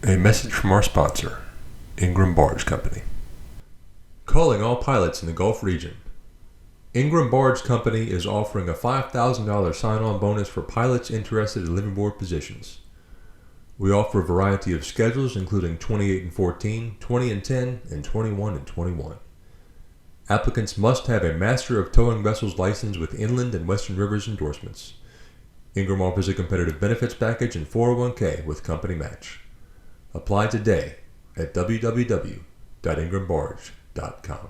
A message from our sponsor, Ingram Barge Company. Calling all pilots in the Gulf region. Ingram Barge Company is offering a $5,000 sign-on bonus for pilots interested in liveaboard positions. We offer a variety of schedules including 28 and 14, 20 and 10, and 21 and 21. Applicants must have a Master of Towing Vessels license with Inland and Western Rivers endorsements. Ingram offers a competitive benefits package and 401k with company match. Apply today at www.ingrambarge.com.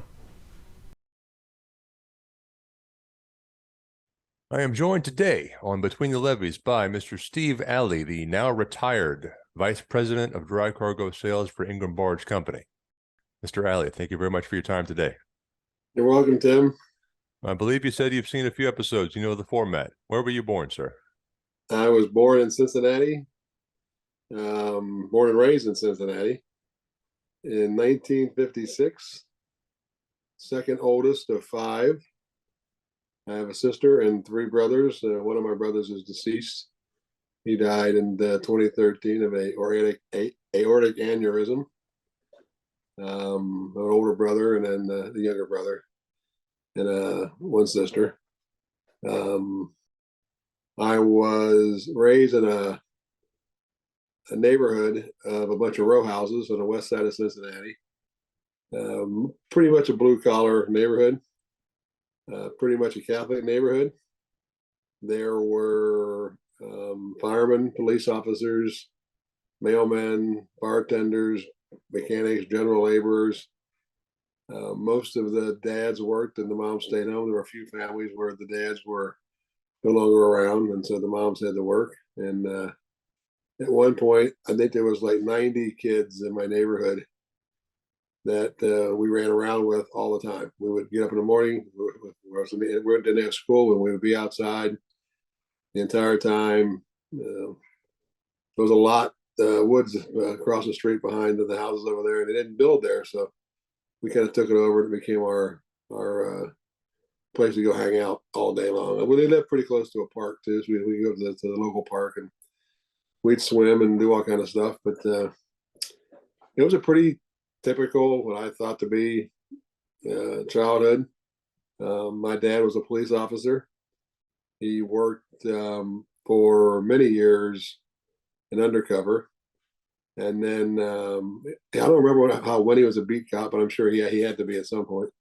I am joined today on Between the Levees by Mr. Steve Alley, the now retired Vice President of Dry Cargo Sales for Ingram Barge Company. Mr. Alley, thank you very much for your time today. You're welcome, Tim. I believe you said you've seen a few episodes. You know the format. Where were you born, sir? I was born in Cincinnati, born and raised in Cincinnati in 1956, second oldest of five. I have a sister and three brothers. One of my brothers is deceased. He died in 2013 of aortic aneurysm. An older brother and then the younger brother and one sister. I was raised in a neighborhood of a bunch of row houses on the west side of Cincinnati. Pretty much a blue collar neighborhood, pretty much a Catholic neighborhood. There were firemen, police officers, mailmen, bartenders, mechanics, general laborers. Most of the dads worked and the moms stayed home. There were a few families where the dads were no longer around, and so the moms had to work. And at one point, I think there was like 90 kids in my neighborhood that we ran around with all the time. We would get up in the morning, we didn't have school, and we would be outside the entire time. There was a lot woods across the street behind the houses over there, and they didn't build there, so we kind of took it over. It became our place to go hang out all day long. And we lived pretty close to a park too, so we go to the local park and we'd swim and do all kind of stuff. But it was a pretty typical, what I thought to be childhood. My dad was a police officer. He worked for many years in undercover, and then I don't remember when he was a beat cop, but I'm sure he had to be at some point.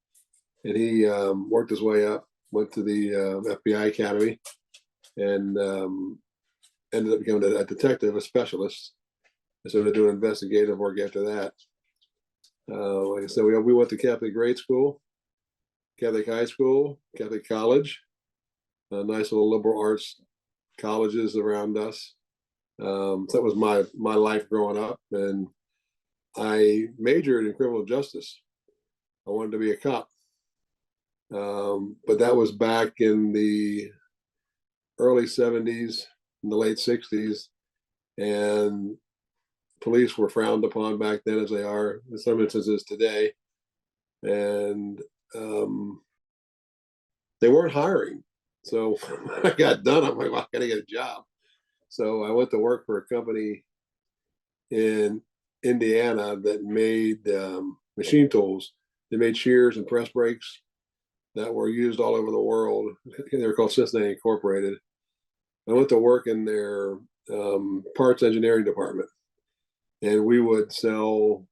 And he worked his way up, went to the FBI Academy, and ended up becoming a detective, a specialist. And started doing investigative work after that. Like I said, we went to Catholic grade school, Catholic high school, Catholic college, nice little liberal arts colleges around us. So that was my life growing up, and I majored in criminal justice. I wanted to be a cop. But that was back in the early 70s, in the late 60s, and police were frowned upon back then, as they are in some instances today. And they weren't hiring. So when I got done, I'm like, well, I got to get a job. So I went to work for a company in Indiana that made machine tools. They made shears and press brakes that were used all over the world. They were called Cincinnati Incorporated. I went to work in their parts engineering department, and we would sell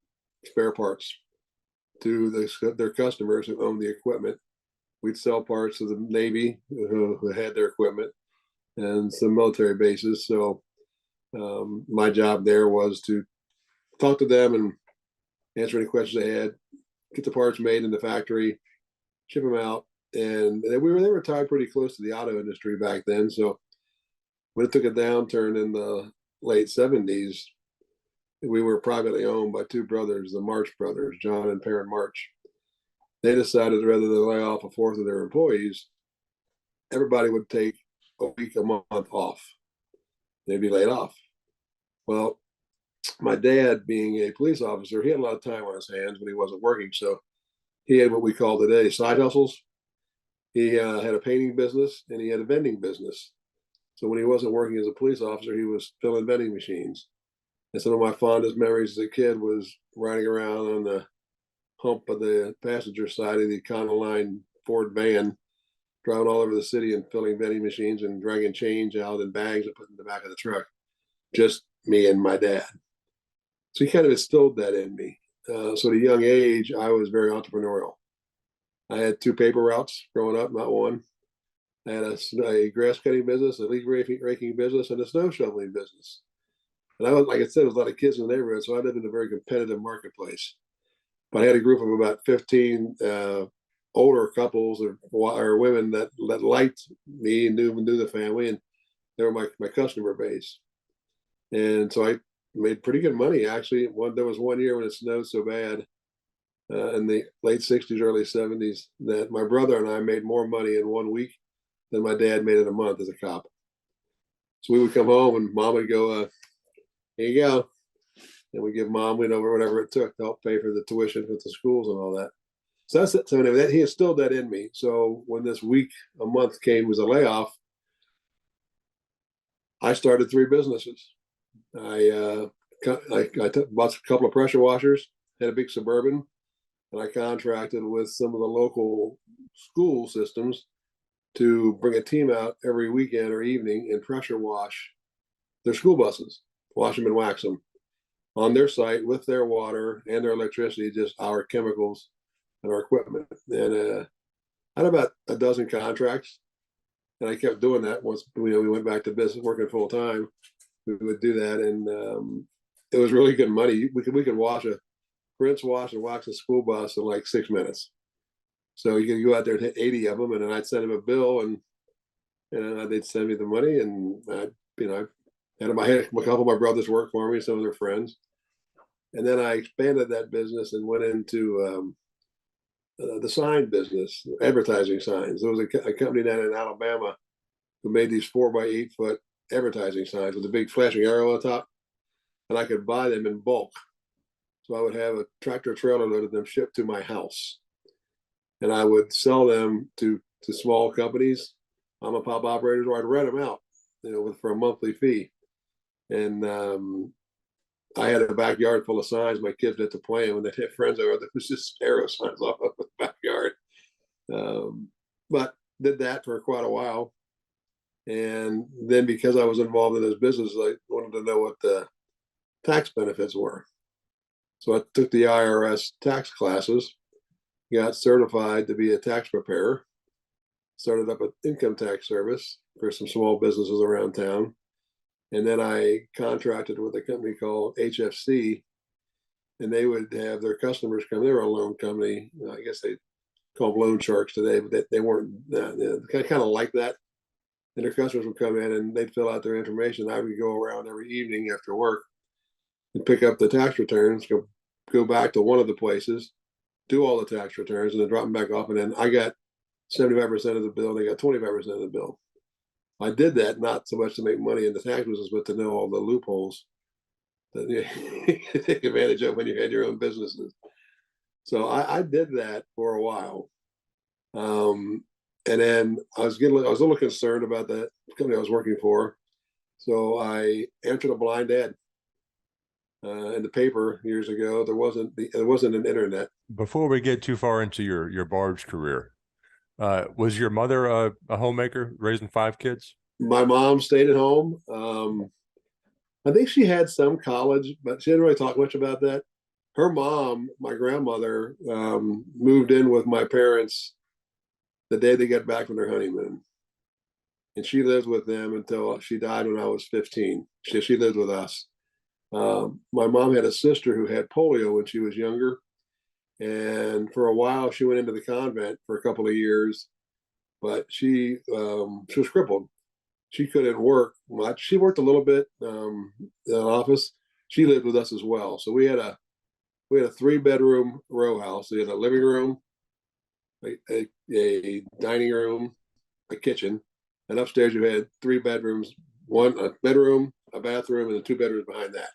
spare parts to their customers who owned the equipment. We'd sell parts to the Navy who had their equipment, and some military bases. So my job there was to talk to them and answer any questions they had, get the parts made in the factory, ship them out. And they were tied pretty close to the auto industry back then. So when it took a downturn in the late 70s, we were privately owned by two brothers, the March brothers, John and Perrin March. They decided rather than lay off a fourth of their employees, everybody would take a week, a month off. They'd be laid off. Well, my dad, being a police officer, he had a lot of time on his hands when he wasn't working. So he had what we call today side hustles. He had a painting business and he had a vending business. So when he wasn't working as a police officer, he was filling vending machines. And some of my fondest memories as a kid was riding around on the hump of the passenger side of the Econoline Ford van, driving all over the city and filling vending machines and dragging change out in bags and putting in the back of the truck. Just me and my dad. So he kind of instilled that in me. So at a young age, I was very entrepreneurial. I had two paper routes growing up, not one. I had a grass cutting business, a leaf raking business, and a snow shoveling business. And I was, like I said, there was a lot of kids in the neighborhood, so I lived in a very competitive marketplace. But I had a group of about 15 older couples or women that liked me and knew the family, and they were my customer base. And so I made pretty good money, actually. There was one year when it snowed so bad in the late 60s, early 70s, that my brother and I made more money in 1 week than my dad made in a month as a cop. So we would come home and mom would go, here you go. And we give mom, whatever it took to help pay for the tuition for the schools and all that. So that's it. So anyway, he instilled that in me. So when this week a month came was a layoff, I started 3 businesses. I bought a couple of pressure washers, had a big Suburban, and I contracted with some of the local school systems to bring a team out every weekend or evening and pressure wash their school buses, wash them and wax them on their site with their water and their electricity, just our chemicals and our equipment. And I had about a dozen contracts, and I kept doing that. Once we went back to business, working full time, we would do that, and it was really good money. We could rinse, wash, and wax a school bus in like 6 minutes. So you could go out there and hit 80 of them, and then I'd send them a bill, and they'd send me the money, and I had a couple of my brothers work for me, some of their friends, and then I expanded that business and went into the sign business, advertising signs. There was a company down in Alabama who made these 4 by 8 foot advertising signs with a big flashing arrow on top, and I could buy them in bulk. So I would have a tractor trailer load of them shipped to my house, and I would sell them to small companies, mom and pop operators, or I'd rent them out, for a monthly fee. And I had a backyard full of signs. My kids had to play them, and they'd hit friends over. There was just arrow signs off of the backyard. But did that for quite a while. And then because I was involved in this business, I wanted to know what the tax benefits were. So I took the IRS tax classes, got certified to be a tax preparer, started up an income tax service for some small businesses around town. And then I contracted with a company called HFC, and they would have their customers come. They were a loan company. I guess they call them loan sharks today, but they weren't kind of like that. And their customers would come in and they'd fill out their information. I would go around every evening after work and pick up the tax returns, go back to one of the places, do all the tax returns, and then drop them back off. And then I got 75% of the bill, and they got 25% of the bill. I did that not so much to make money in the tax business, but to know all the loopholes that you take advantage of when you had your own businesses. So I did that for a while. And then I was a little concerned about that company I was working for. So I entered a blind ad in the paper years ago. There wasn't an internet. Before we get too far into your barge career, was your mother a homemaker raising 5 kids? My mom stayed at home. I think she had some college, but she didn't really talk much about that. Her mom, my grandmother, moved in with my parents the day they got back from their honeymoon. And she lived with them until she died when I was 15. She lived with us. My mom had a sister who had polio when she was younger. And for a while, she went into the convent for a couple of years, but she was crippled. She couldn't work much. She worked a little bit in an office. She lived with us as well. So we had a 3-bedroom row house. We had a living room, a dining room, a kitchen, and upstairs you had 3 bedrooms, a bedroom, a bathroom, and the 2 bedrooms behind that.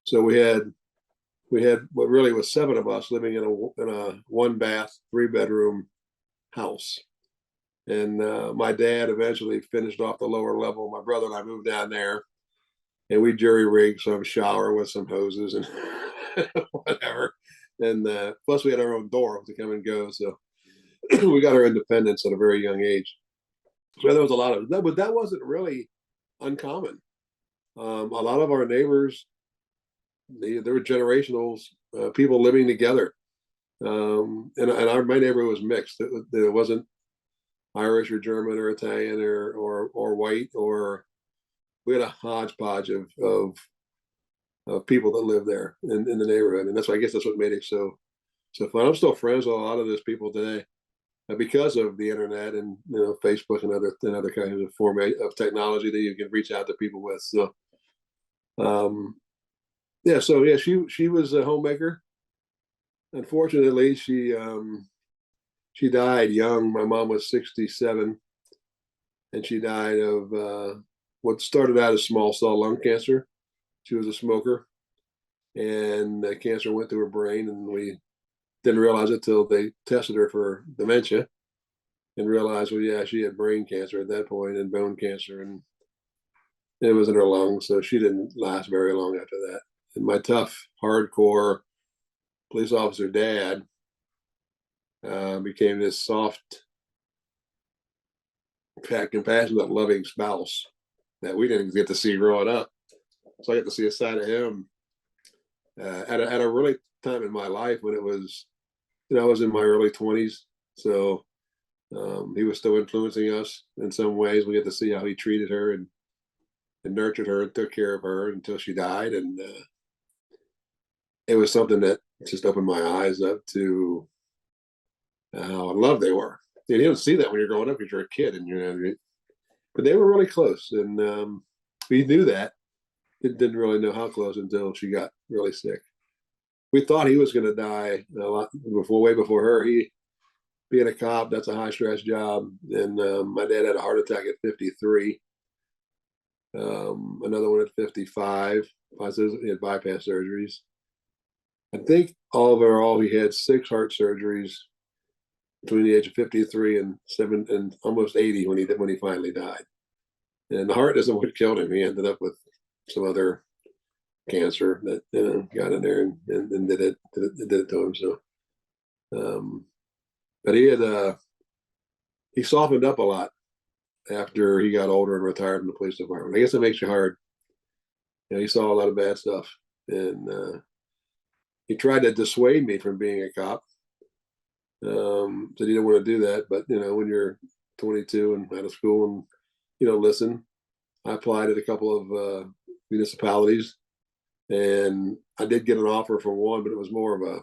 So we had what really was 7 of us living in a 1-bath, 3-bedroom house. And my dad eventually finished off the lower level. My brother and I moved down there. and we jury rigged some shower with some hoses and whatever. And plus, we had our own door to come and go, so we got our independence at a very young age. So there was a lot of that, but that wasn't really uncommon. A lot of our neighbors, there were generational people living together, and my neighborhood was mixed. It wasn't Irish or German or Italian or white, or we had a hodgepodge of people that lived there in the neighborhood, and I guess that's what made it so fun. I'm still friends with a lot of those people today because of the internet and Facebook and other kinds of format of technology that you can reach out to people with. So yeah, she was a homemaker. Unfortunately, she died young. My mom was 67, and she died of what started out as small cell lung cancer. She was a smoker, and the cancer went to her brain, and we didn't realize it till they tested her for dementia, and realized, well, yeah, she had brain cancer at that point and bone cancer, and it was in her lungs, so she didn't last very long after that. And my tough, hardcore police officer dad became this soft, compassionate, loving spouse that we didn't get to see growing up. So I got to see a side of him at a really time in my life when it was, I was in my early 20s. So he was still influencing us in some ways. We get to see how he treated her and nurtured her and took care of her until she died. And it was something that just opened my eyes up to how in love they were. You don't see that when you're growing up because you're a kid, and but they were really close, and we knew that. Didn't really know how close until she got really sick. We thought he was going to die a lot way before her. He, being a cop, that's a high stress job, and my dad had a heart attack at 53. Another one at 55. He had bypass surgeries. I think overall he had 6 heart surgeries between the age of 53 and almost 80 when he finally died. And the heart isn't what killed him. He ended up with some other cancer that got in there and did it to him. So, but he softened up a lot after he got older and retired from the police department. I guess it makes you hard. He saw a lot of bad stuff, and he tried to dissuade me from being a cop. Said he didn't want to do that, but when you're 22 and out of school and listen. I applied at a couple of municipalities, and I did get an offer for one, but it was more of a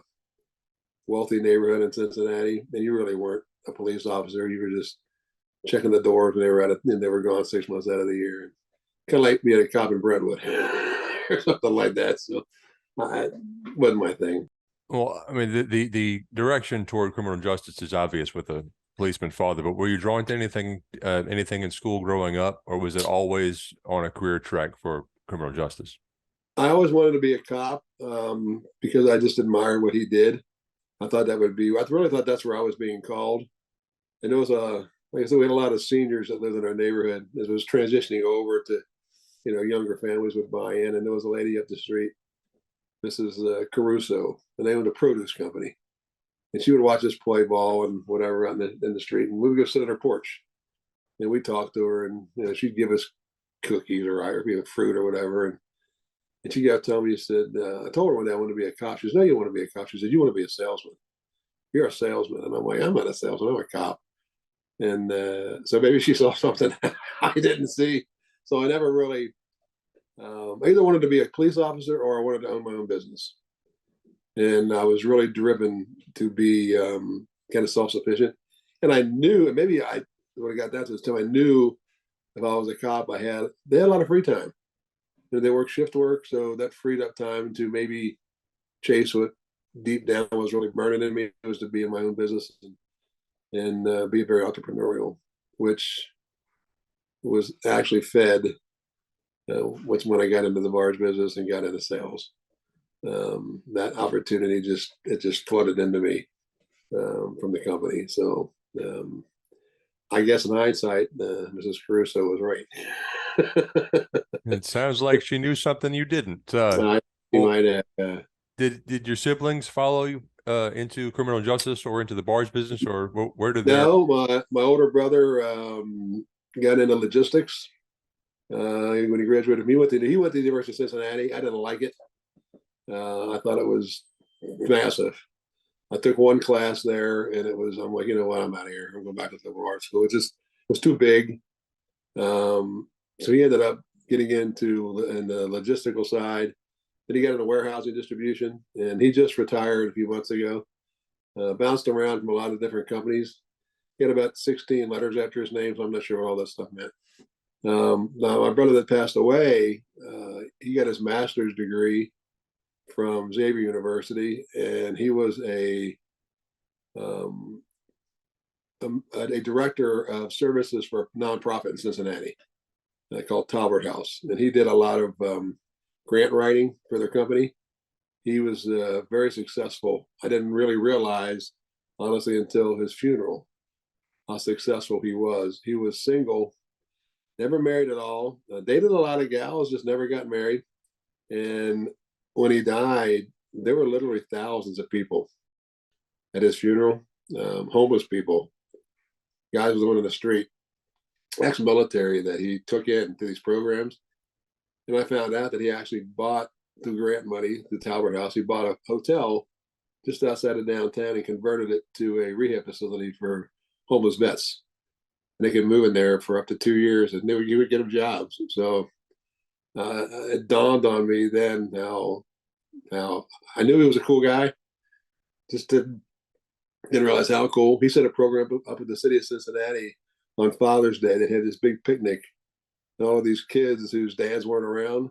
wealthy neighborhood in Cincinnati, and you really weren't a police officer. You were just checking the doors, and they were gone 6 months out of the year. Kind of like being a cop in Brentwood or something like that. So it wasn't my thing. Well, I mean, the direction toward criminal justice is obvious with a policeman father, but were you drawn to anything in school growing up, or was it always on a career track for criminal justice? I always wanted to be a cop because I just admired what he did. I really thought that's where I was being called. And it was like I said, we had a lot of seniors that lived in our neighborhood. As it was transitioning over to, younger families would buy in. And there was a lady up the street, Mrs. Caruso, and they owned a produce company. And she would watch us play ball and whatever out in the street. And we would go sit on her porch. And we'd talk to her, and she'd give us cookies or fruit or whatever. And she got to tell me, I told her one day I wanted to be a cop. She said, no, you want to be a cop. She said, you want to be a salesman. You're a salesman. And I'm like, I'm not a salesman. I'm a cop. And so maybe she saw something I didn't see. So I never really, I either wanted to be a police officer or I wanted to own my own business. And I was really driven to be kind of self-sufficient. And I knew, and maybe I would have got that to this time, I knew if I was a cop, they had a lot of free time. They work shift work, so that freed up time to maybe chase what deep down was really burning in me, was to be in my own business and be very entrepreneurial, which was actually fed when I got into the barge business and got into sales. That opportunity just flooded into me from the company. So I guess in hindsight, Mrs. Caruso was right. It sounds like she knew something you didn't. He Well, might have. did your siblings follow you into criminal justice or into the barge business, or where did their? No, my older brother got into logistics when he graduated. He went to the University of Cincinnati. I didn't like it. I thought it was massive. I took one class there, and I'm like, you know what, I'm out of here. I'm going back to liberal arts school. It was too big. So he ended up getting into in the logistical side. Then he got into warehousing distribution, and he just retired a few months ago. Bounced around from a lot of different companies. He had about 16 letters after his name, so I'm not sure what all that stuff meant. Now, my brother that passed away, he got his master's degree from Xavier University, and he was um, a director of services for a nonprofit in Cincinnati called Talbert House. And he did a lot of grant writing for their company. He was very successful. I didn't really realize, honestly, until his funeral, how successful he was. He was single, never married at all, dated a lot of gals, just never got married. And when he died, there were literally thousands of people at his funeral, homeless people, guys living in the street, ex-military that he took into these programs. And I found out that he actually bought, through grant money, the Talbert House, he bought a hotel just outside of downtown and converted it to a rehab facility for homeless vets. And they could move in there for up to 2 years, and you would get them jobs. So it dawned on me then how I knew he was a cool guy, just didn't realize how cool. He set a program up at the city of Cincinnati on Father's Day. They had this big picnic, and all of these kids whose dads weren't around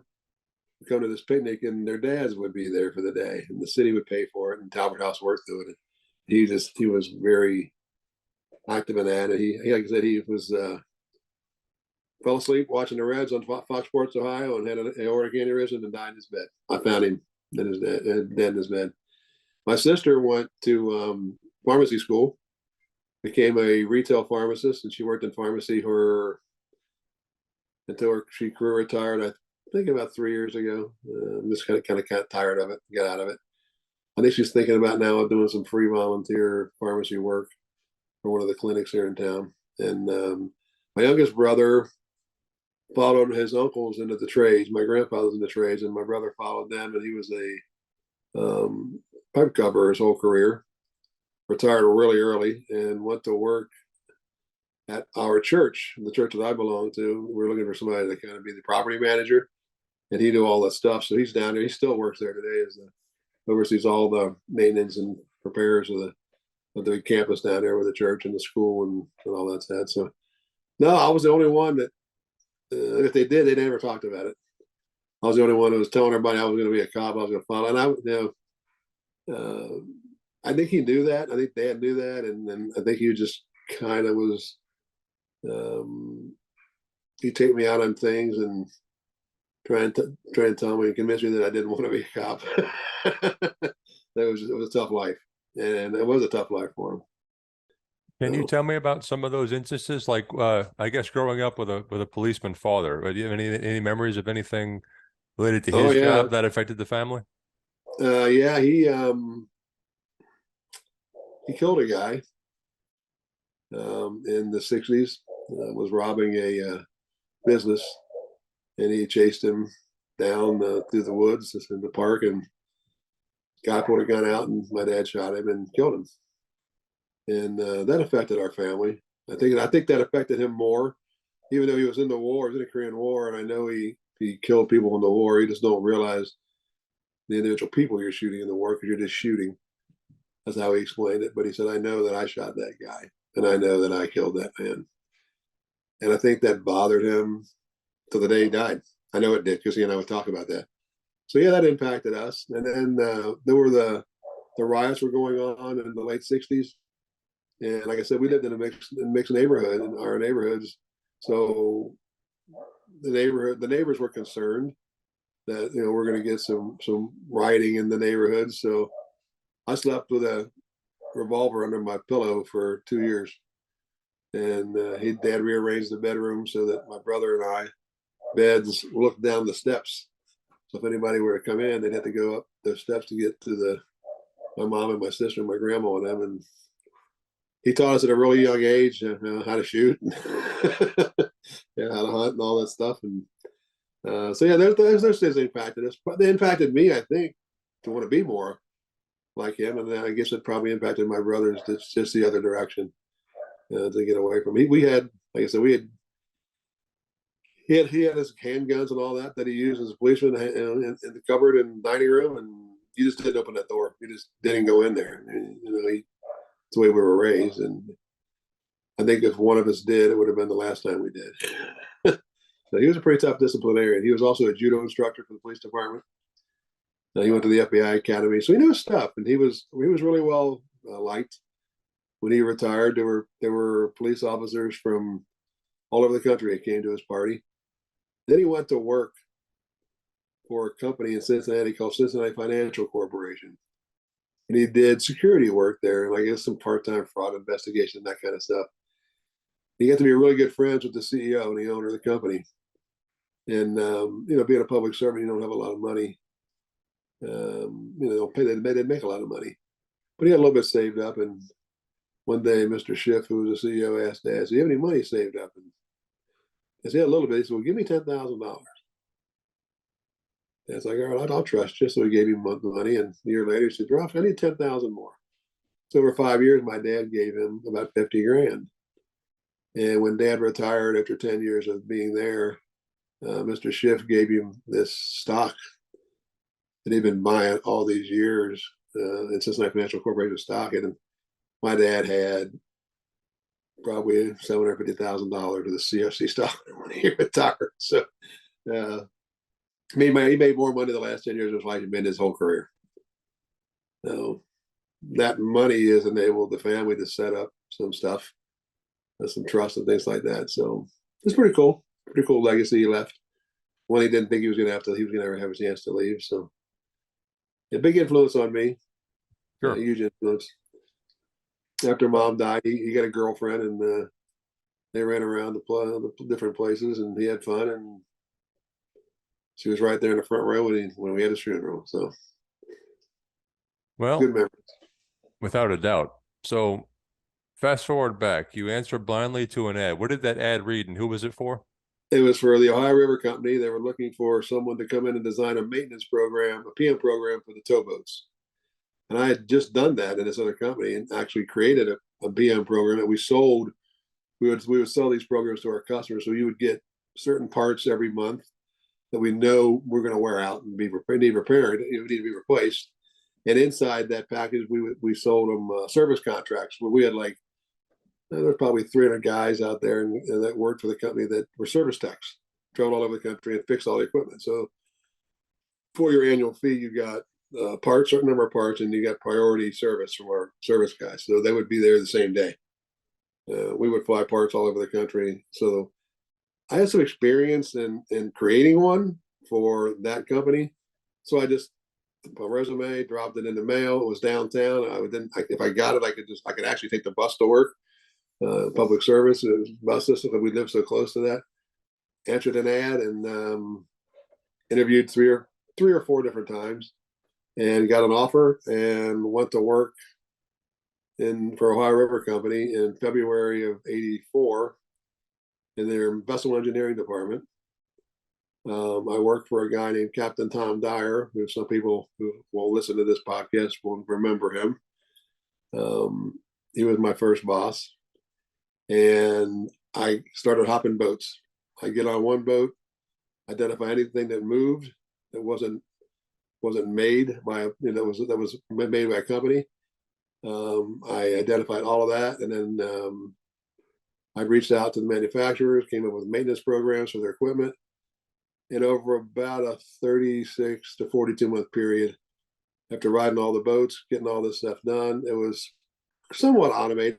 would come to this picnic, and their dads would be there for the day, and the city would pay for it, and Talbot House worked through it. He was very active in that, and he like I said, he was fell asleep watching the Reds on Fox Sports Ohio and had an aortic aneurysm and died in his bed. I found him dead in his bed. My sister went to pharmacy school, became a retail pharmacist, and she worked in pharmacy until she career retired. I think about 3 years ago. I'm just kind of tired of it. Get out of it. I think she's thinking about now doing some free volunteer pharmacy work for one of the clinics here in town. And my youngest brother followed his uncles into the trades. My grandfather's in the trades, and my brother followed them, and he was a pipe cover his whole career. Retired really early and went to work at our church, the church that I belong to. We were looking for somebody to kind of be the property manager, and he knew all that stuff. So he's down there. He still works there today as oversees all the maintenance and repairs of the campus down there with the church and the school and all that stuff. So no, I was the only one that if they did, they never talked about it. I was the only one who was telling everybody I was going to be a cop. I was going to follow, and I think he knew that. I think Dad knew that, and I think he just kind of was. He'd take me out on things and try and tell me and convince me that I didn't want to be a cop. It was a tough life, and it was a tough life for him. Can you tell me about some of those instances? Like, I guess growing up with a policeman father, do you have any memories of anything related to his job that affected the family? Yeah, he killed a guy in the '60s. Was robbing a business, and he chased him down through the woods just in the park, and guy pulled a gun out, and my dad shot him and killed him. And that affected our family. I think that affected him more, even though he was in the war. He was in the Korean War, and I know he killed people in the war. You just don't realize the individual people you're shooting in the war because you're just shooting. That's how he explained it. But he said, "I know that I shot that guy, and I know that I killed that man." And I think that bothered him till the day he died. I know it did because he and I would talk about that. So yeah, that impacted us. And then there were the riots were going on in the late '60s. And like I said, we lived in a mixed neighborhood in our neighborhoods. So the neighbors were concerned that we're going to get some rioting in the neighborhood. So I slept with a revolver under my pillow for 2 years, and Dad rearranged the bedroom so that my brother and I beds looked down the steps. So if anybody were to come in, they'd have to go up those steps to get to my mom and my sister and my grandma and them. And he taught us at a really young age how to shoot, and how to hunt and all that stuff. And so yeah, there's things that impacted us, but they impacted me, I think, to want to be more like him. And then I guess it probably impacted my brothers just the other direction, to get away from. We had, like I said, he had his handguns and all that he used as a policeman in the cupboard and dining room, and you just didn't open that door. You just didn't go in there. And, it's the way we were raised, and I think if one of us did, it would have been the last time we did. So he was a pretty tough disciplinarian. He was also a judo instructor for the police department. He went to the FBI Academy, so he knew his stuff, and he was really well liked. When he retired, there were police officers from all over the country that came to his party. Then he went to work for a company in Cincinnati called Cincinnati Financial Corporation, and he did security work there, and I guess some part-time fraud investigation, that kind of stuff. He got to be really good friends with the CEO and the owner of the company. And being a public servant, you don't have a lot of money. They didn't make a lot of money, but he had a little bit saved up. And one day, Mr. Schiff, who was the CEO, asked Dad, "Do you have any money saved up?" And I said, "Yeah, a little bit." He said, "Well, give me $10,000. Dad's like, "All right, I'll trust you." So he gave him the money, and a year later, he said, "Ralph, I need 10,000 more." So over 5 years, my dad gave him about 50 grand. And when Dad retired after 10 years of being there, Mr. Schiff gave him this stock that he'd been buying all these years, in Cincinnati Financial Corporation stock. And my dad had probably $750,000 of the CFC stock when he retired. So he made more money the last 10 years of his life than his whole career. So that money has enabled the family to set up some stuff, some trust and things like that. So it's pretty cool. Pretty cool legacy he left. One he didn't think he was going to ever have a chance to leave. So a big influence on me. Sure. Huge influence. After Mom died, he got a girlfriend, and they ran around the different places, and he had fun. And she was right there in the front row when we had his funeral. So, Well, good memories. without a doubt. So, fast forward back, you answered blindly to an ad. What did that ad read, and who was it for? It was for the Ohio River Company. They were looking for someone to come in and design a maintenance program, a PM program for the towboats. And I had just done that in this other company and actually created a PM program that we sold. We would sell these programs to our customers. So you would get certain parts every month that we know we're going to wear out and need repaired. Need to be replaced. And inside that package, we sold them service contracts where we had there's probably 300 guys out there and that worked for the company that were service techs, traveled all over the country and fixed all the equipment. So for your annual fee, you got certain number of parts, and you got priority service from our service guys. So they would be there the same day. We would fly parts all over the country. So I had some experience in creating one for that company. So I just my resume, dropped it in the mail. It was downtown. If I got it, I could actually take the bus to work. Public service bus system. We live so close to that. Answered an ad and interviewed three or four different times, and got an offer and went to work for Ohio River Company in February of '84 in their vessel engineering department. I worked for a guy named Captain Tom Dyer, who some people who will listen to this podcast will remember him. He was my first boss. And I started hopping boats. I get on one boat, identify anything that moved that wasn't made by that was made by a company. I identified all of that, and then I reached out to the manufacturers, came up with maintenance programs for their equipment. And over about a 36 to 42 month period, after riding all the boats, getting all this stuff done, it was somewhat automated.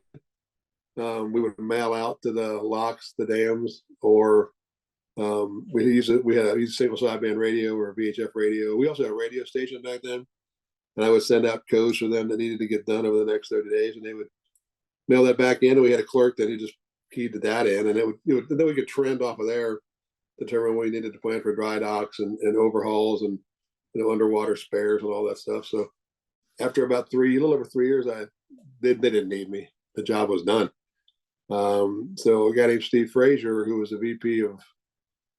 We would mail out to the locks, the dams, or we had a single sideband radio or a VHF radio. We also had a radio station back then, and I would send out codes for them that needed to get done over the next 30 days, and they would mail that back in. And we had a clerk that he just keyed the data in, and then we could trend off of there determine what we needed to plan for dry docks and overhauls and underwater spares and all that stuff. So after about a little over 3 years, they didn't need me. The job was done. So a guy named Steve Frazier, who was the VP of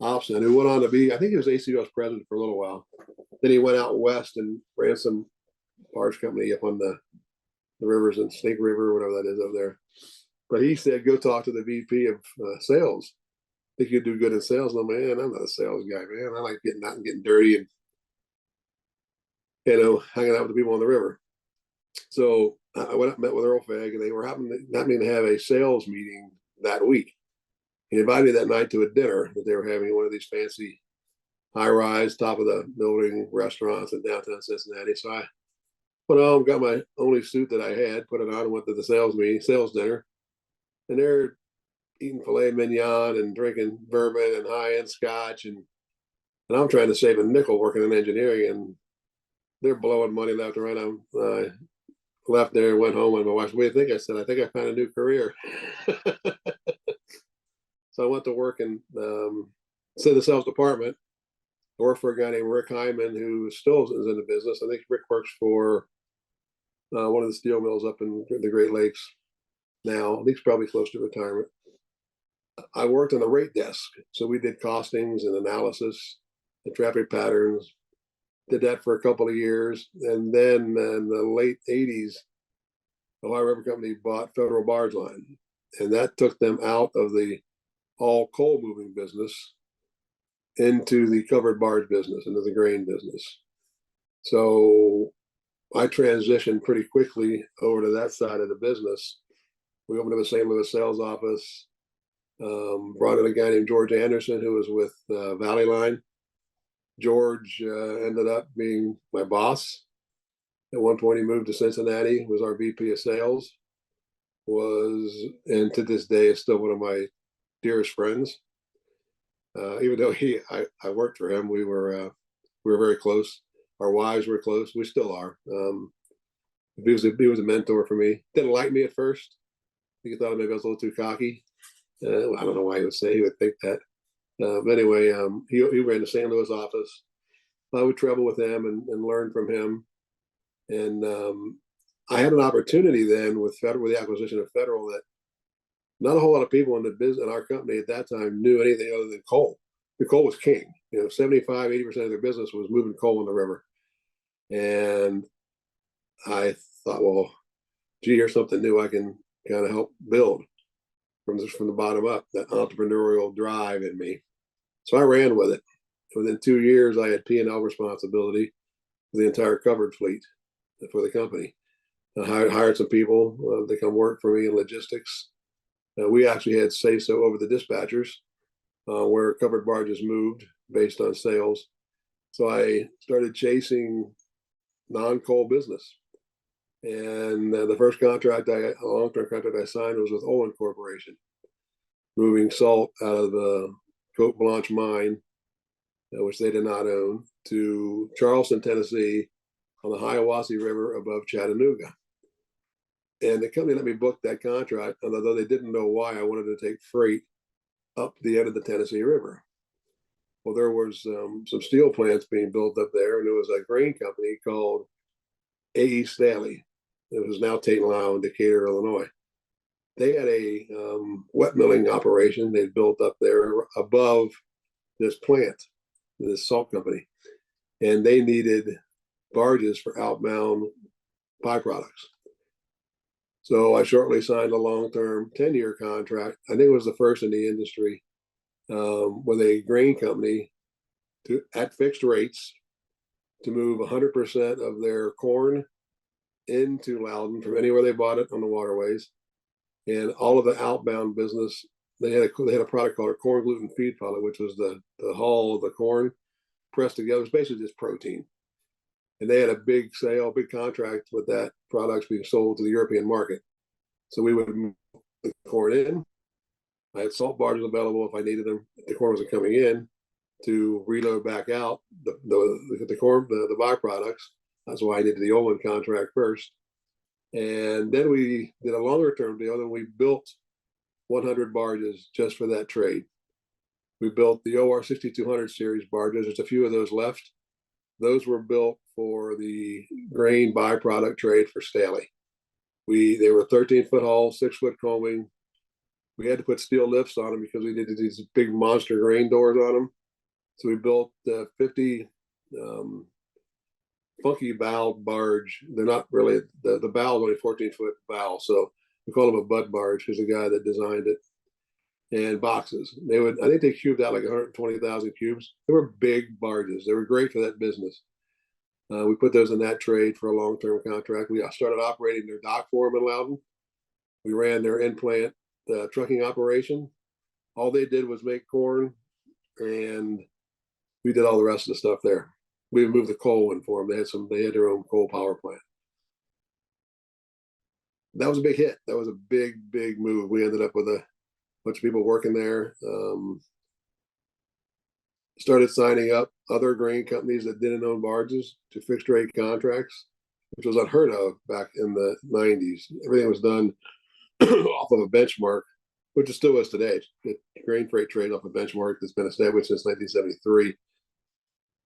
Ops, and who went on to be, I think he was ACO's president for a little while. Then he went out west and ran some barge company up on the rivers in Snake River, whatever that is over there. But he said, go talk to the VP of sales. I think you'd do good in sales. And I'm like, man, I'm not a sales guy, man. I like getting out and getting dirty and, hanging out with the people on the river. So I went up and met with Earl Fagg, and they were happening to have a sales meeting that week. He invited me that night to a dinner that they were having in one of these fancy high-rise, top of the building restaurants in downtown Cincinnati. So I put on, got my only suit that I had, put it on, and went to the sales dinner. And they're eating filet mignon and drinking bourbon and high-end scotch. And I'm trying to save a nickel working in engineering, and they're blowing money left and right. I left there, went home, and my wife said, what do you think? I said, I think I found a new career. So I went to work in the sales department. I worked for a guy named Rick Hyman, who still is in the business. I think Rick works for one of the steel mills up in the Great Lakes now. I think he's probably close to retirement. I worked on the rate desk. So we did costings and analysis and traffic patterns. Did that for a couple of years. And then in the late 80s, Ohio River Company bought Federal Barge Line. And that took them out of the all coal moving business into the covered barge business, into the grain business. So I transitioned pretty quickly over to that side of the business. We opened up a St. Louis sales office, brought in a guy named George Anderson, who was with Valley Line. George ended up being my boss. At one point, he moved to Cincinnati, was our VP of sales, and to this day is still one of my dearest friends. Even though I worked for him, we were very close. Our wives were close. We still are. He was a mentor for me. Didn't like me at first. He thought maybe I was a little too cocky. I don't know why he would think that. But anyway, he ran the St. Louis office. I would travel with him and learn from him. And I had an opportunity then with the acquisition of Federal that not a whole lot of people in the business in our company at that time knew anything other than coal. The coal was king. 75, 80% of their business was moving coal in the river. And I thought, well, gee, here's something new I can kind of help build from the bottom up, that entrepreneurial drive in me. So I ran with it. Within 2 years, I had P&L responsibility for the entire covered fleet for the company. I hired some people to come work for me in logistics. We actually had say-so over the dispatchers where covered barges moved based on sales. So I started chasing non-coal business. And the first long-term contract I signed was with Olin Corporation, moving salt out of the Cote Blanche mine, which they did not own, to Charleston, Tennessee, on the Hiawassee River above Chattanooga. And the company let me book that contract, and although they didn't know why I wanted to take freight up the end of the Tennessee River. Well, there was some steel plants being built up there, and there was a grain company called A.E. Staley. It was now Tate & Lyle in Decatur, Illinois. They had a wet milling operation they'd built up there above this plant, this salt company, and they needed barges for outbound byproducts. So I shortly signed a long-term 10-year contract. I think it was the first in the industry with a grain company at fixed rates to move 100% of their corn into Loudon from anywhere they bought it on the waterways, and all of the outbound business. They had a product called a corn gluten feed pellet, which was the hull of the corn pressed together. It's basically just protein. And they had a big contract with that products being sold to the European market. So we would move the corn in. I had salt barges available if I needed them. If the corn wasn't coming in, to reload back out the corn, the byproducts. That's why I needed the Olin contract first. And then we did a longer term deal, and we built 100 barges just for that trade. We built the OR 6200 series barges. There's a few of those left. Those were built for the grain byproduct trade for Staley. They were 13-foot hull, 6-foot combing. We had to put steel lifts on them because we did these big monster grain doors on them. So we built 50 funky bow barge. They're not really, the bow is only 14-foot bow. So we call them a butt barge because the guy that designed it. And boxes. I think they cubed out like 120,000 cubes. They were big barges. They were great for that business. We put those in that trade for a long-term contract. We started operating their dock for them in Loudon. We ran their in-plant trucking operation. All they did was make corn, and we did all the rest of the stuff there. We moved the coal in for them. They had their own coal power plant. That was a big hit. That was a big move. We ended up with a bunch of people working there. Started signing up other grain companies that didn't own barges to fixed rate contracts, which was unheard of back in the 90s. Everything was done off of a benchmark, which it still is today. The grain freight trade off a benchmark that's been established since 1973.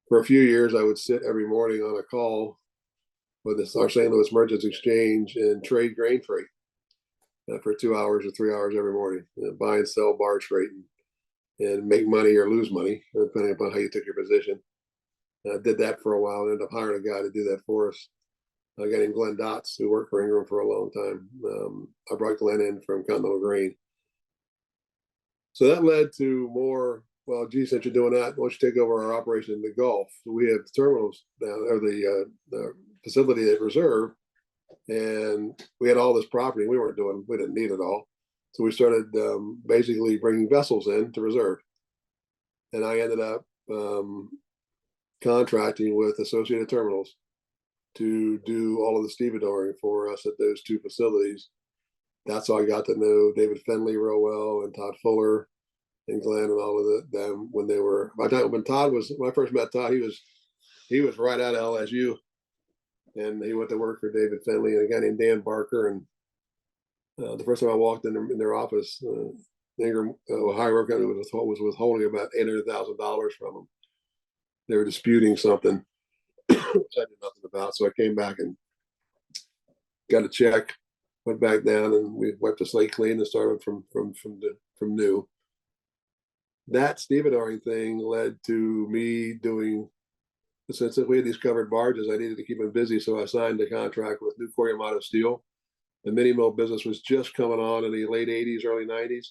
For a few years, I would sit every morning on a call with our St. Louis Merchants Exchange and trade grain freight for 2 hours or 3 hours every morning, buy and sell barge freight and make money or lose money, depending upon how you took your position. I did that for a while and ended up hiring a guy to do that for us. A guy named Glenn Dotz, who worked for Ingram for a long time. I brought Glenn in from Continental Grain. So that led to more, well, gee, since you're doing that, why don't you take over our operation in the Gulf? So we have terminals down there, the facility at Reserve, and we had all this property we didn't need it all. So we started basically bringing vessels in to Reserve. And I ended up contracting with Associated Terminals to do all of the stevedoring for us at those two facilities. That's how I got to know David Fenley real well, and Todd Fuller and Glenn and all of them when they were, when I first met Todd, he was right out of LSU. And he went to work for David Fenley and a guy named Dan Barker. And the first time I walked in their office, Ingram Ohio Company was withholding about $800,000 from them. They were disputing something which I knew nothing about. So I came back and got a check, went back down, and we wiped the slate clean and started from new. That stevedoring thing led to me doing, since we had these covered barges, I needed to keep them busy. So I signed a contract with Nucor Yamato Steel. The mini mill business was just coming on in the late 80s, early 90s.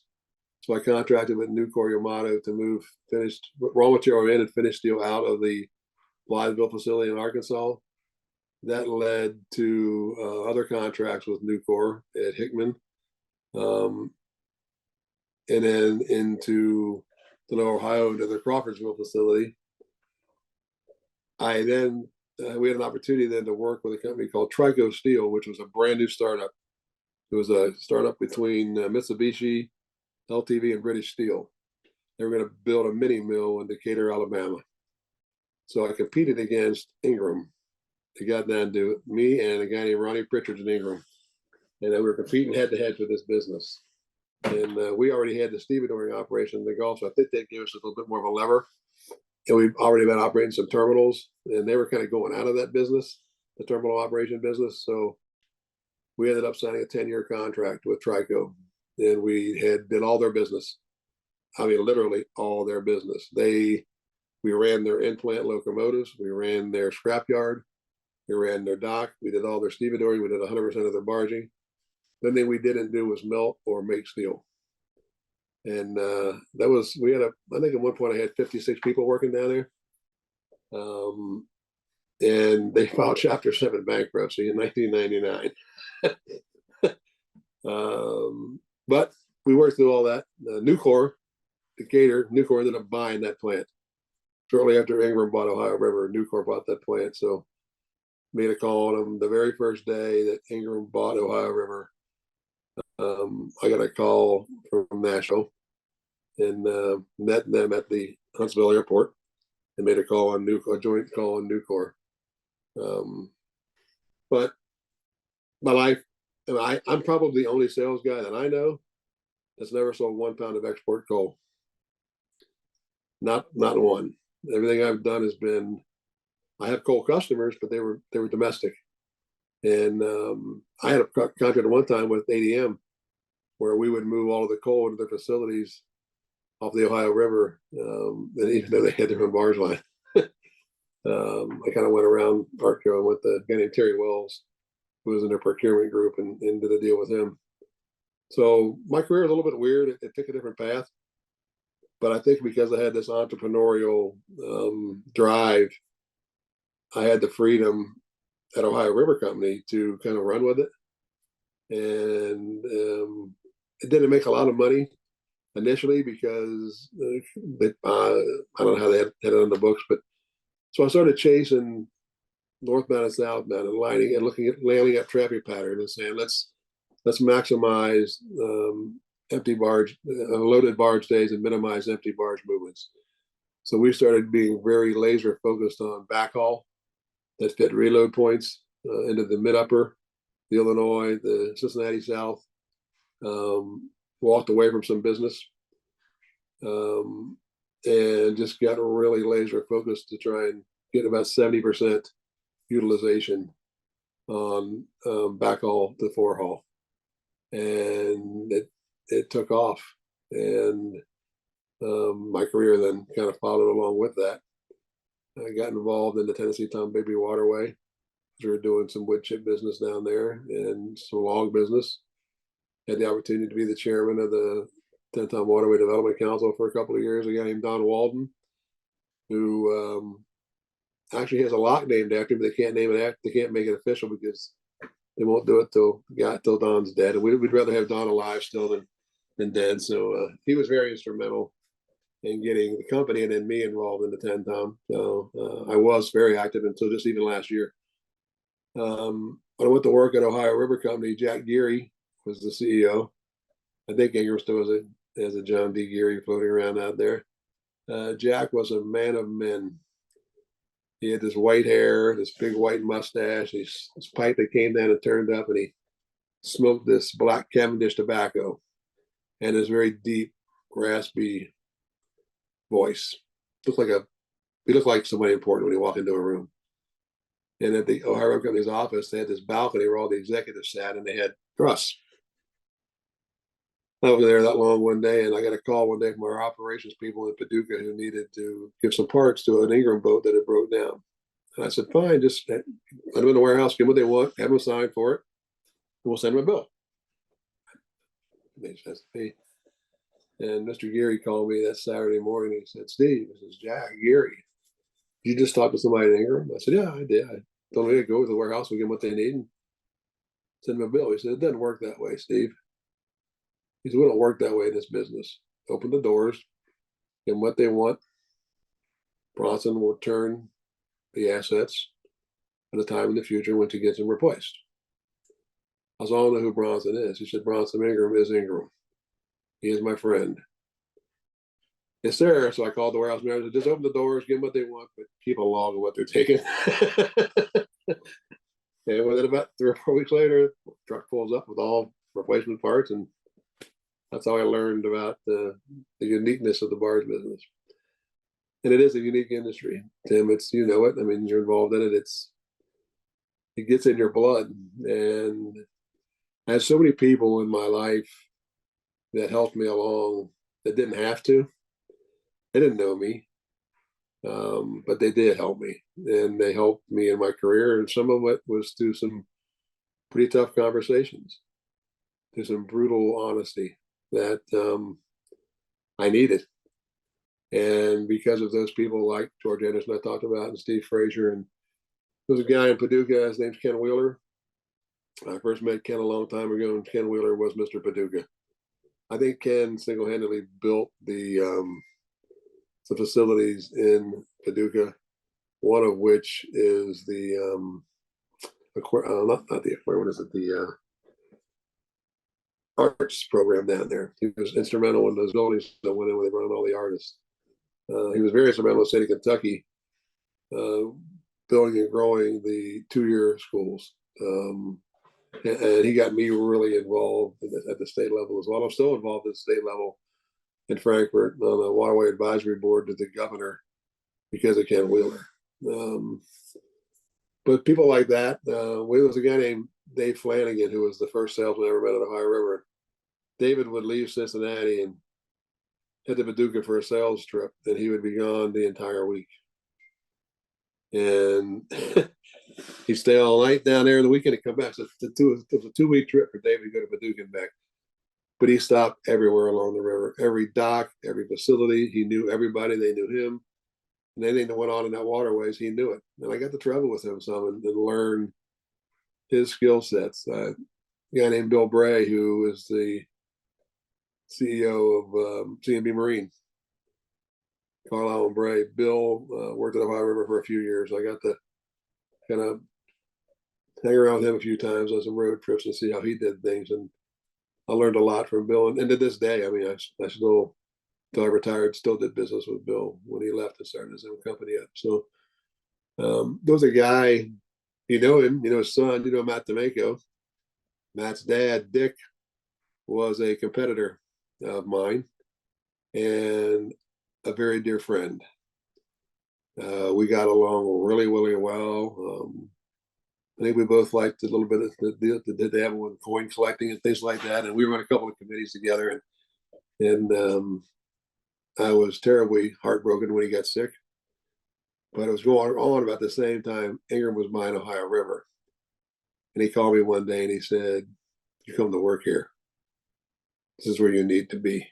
So I contracted with Nucor Yamato to move finished raw material in and finished steel out of the Blytheville facility in Arkansas. That led to other contracts with Nucor at Hickman, and then into Lower Ohio to the Crawfordsville facility. We had an opportunity then to work with a company called Trico Steel, which was a brand new startup. It was a startup between Mitsubishi, LTV, and British Steel. They were going to build a mini mill in Decatur, Alabama. So I competed against Ingram. It got down to me and a guy named Ronnie Pritchard in Ingram. And we were competing head to head for this business. And we already had the stevedoring operation in the Gulf, so I think that gave us a little bit more of a lever. And we've already been operating some terminals, and they were kind of going out of that business, the terminal operation business. So we ended up signing a 10-year contract with Trico, and we did all their business. I mean, literally all their business. We ran their in-plant locomotives. We ran their scrapyard. We ran their dock. We did all their stevedoring. We did 100% of their barging. The thing we didn't do was melt or make steel. And I think at one point I had 56 people working down there. And they filed Chapter 7 bankruptcy in 1999. But we worked through all that. Nucor ended up buying that plant. Shortly after Ingram bought Ohio River, Nucor bought that plant. So made a call on them the very first day that Ingram bought Ohio River. I got a call from Nashville and met them at the Huntsville airport and made a call on Nucor, a joint call on Nucor. But my life, I'm probably the only sales guy that I know that's never sold 1 pound of export coal. Not one. Everything I've done has been, I have cold customers, but they were domestic. And I had a contract at one time with ADM where we would move all of the coal into their facilities off the Ohio River, and even though they had their own barge line. I kind of went around ARCO with the guy named Terry Wells, who was in their procurement group, and did a deal with him. So my career is a little bit weird. It took a different path, but I think because I had this entrepreneurial drive, I had the freedom at Ohio River Company to kind of run with it. And it didn't make a lot of money initially because I don't know how they had it on the books, but so I started chasing northbound and southbound and lining and looking at laying up traffic pattern and saying let's maximize empty barge, loaded barge days and minimize empty barge movements. So we started being very laser focused on backhaul that fit reload points into the mid upper, the Illinois, the Cincinnati South. Walked away from some business and just got really laser focused to try and get about 70% utilization on backhaul to forehaul. And it took off. And my career then kind of followed along with that. I got involved in the Tennessee Tombigbee Waterway. We were doing some wood chip business down there and some log business. Had the opportunity to be the chairman of the Tenn-Tom Waterway Development Council for a couple of years. A guy named Don Walden, who actually has a lock named after him, but they can't name it after. They can't make it official because they won't do it till Don's dead. And we'd rather have Don alive still than dead. So he was very instrumental in getting the company and then me involved in the Tenn-Tom. So I was very active until just even last year. When I went to work at Ohio River Company, Jack Geary was the CEO. I think Ingram still has a John D. Geary floating around out there. Jack was a man of men. He had this white hair, this big white mustache, this pipe that came down and turned up, and he smoked this black Cavendish tobacco and his very deep, raspy voice. He looked like somebody important when he walked into a room. And at the Ohio River Company's office, they had this balcony where all the executives sat, and they had truss. I was there that long one day, and I got a call one day from our operations people in Paducah who needed to give some parts to an Ingram boat that had broke down. And I said, fine, just let them in the warehouse, give them what they want, have them sign for it, and we'll send them a bill. And they said, hey. And Mr. Geary called me that Saturday morning. He said, Steve, this is Jack Geary. Did you just talk to somebody at Ingram? I said, yeah, I did. I told them to go to the warehouse, we'll give them what they need, and send them a bill. He said, it doesn't work that way, Steve. He said, we don't work that way in this business. Open the doors, give them what they want. Bronson will turn the assets at a time in the future when to get them replaced. I was all know who Bronson is. He said, Bronson Ingram is Ingram. He is my friend. Yes, sir. So I called the warehouse manager. Just open the doors, give them what they want, but keep a log of what they're taking. And within about 3 or 4 weeks later, the truck pulls up with all replacement parts, and that's how I learned about the uniqueness of the barge business. And it is a unique industry, Tim. It's, you know it. I mean, you're involved in it. It gets in your blood. And I had so many people in my life that helped me along that didn't have to. They didn't know me, but they did help me. And they helped me in my career. And some of it was through some pretty tough conversations, through some brutal honesty that I needed. And because of those people like George Anderson I talked about, and Steve Frazier, and there's a guy in Paducah, his name's Ken Wheeler. I first met Ken a long time ago, and Ken Wheeler was Mr. Paducah. I think Ken single-handedly built the facilities in Paducah, one of which is the not the aquarium, what is it, the arts program down there. He was instrumental in those buildings that went in when they brought in all the artists. He was very instrumental in the state of Kentucky, building and growing the 2-year schools. And he got me really involved at the state level as well. I'm still involved at the state level in Frankfurt on the Waterway Advisory Board to the governor because of Ken Wheeler. But people like that, there was a guy named Dave Flanagan who was the first salesman I ever met at Ohio River. David would leave Cincinnati and head to Paducah for a sales trip, and he would be gone the entire week. And he'd stay all night down there, and the weekend he'd come back. So it was a 2-week trip for David to go to Paducah and back. But he stopped everywhere along the river, every dock, every facility. He knew everybody. They knew him. And anything that went on in that waterways, he knew it. And I got to travel with him some and learn his skill sets. A guy named Bill Bray, who is the CEO of C&B Marine, Carlisle and Bray. Bill worked at Ohio River for a few years. I got to kind of hang around with him a few times on some road trips and see how he did things. And I learned a lot from Bill. And to this day, I mean, I still, until I retired, still did business with Bill when he left and started his own company up. So there was a guy, you know him, you know his son, you know Matt D'Amico. Matt's dad, Dick, was a competitor of mine and a very dear friend. We got along really, really well. I think we both liked a little bit of the deal that they have with coin collecting and things like that. And we were on a couple of committees together. And I was terribly heartbroken when he got sick. But it was going on about the same time Ingram was buying Ohio River. And he called me one day and he said, "You come to work here. This is where you need to be."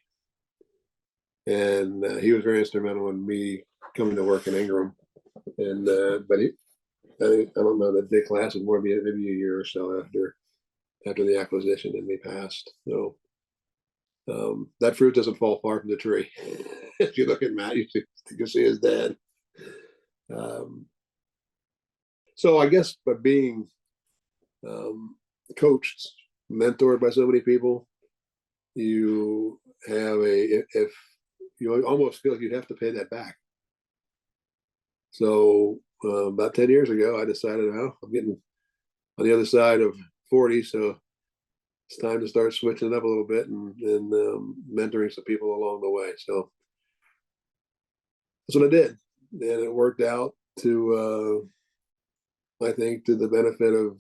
And he was very instrumental in me coming to work in Ingram. And but I don't know that Dick lasted more maybe a year or so after the acquisition and they passed. So that fruit doesn't fall far from the tree. If you look at Matt, you can see his dad. So I guess by being coached, mentored by so many people, you have if you almost feel like you'd have to pay that back. So about 10 years ago, I decided, well, I'm getting on the other side of 40, so it's time to start switching it up a little bit and mentoring some people along the way. So that's what I did, and it worked out to, I think, to the benefit of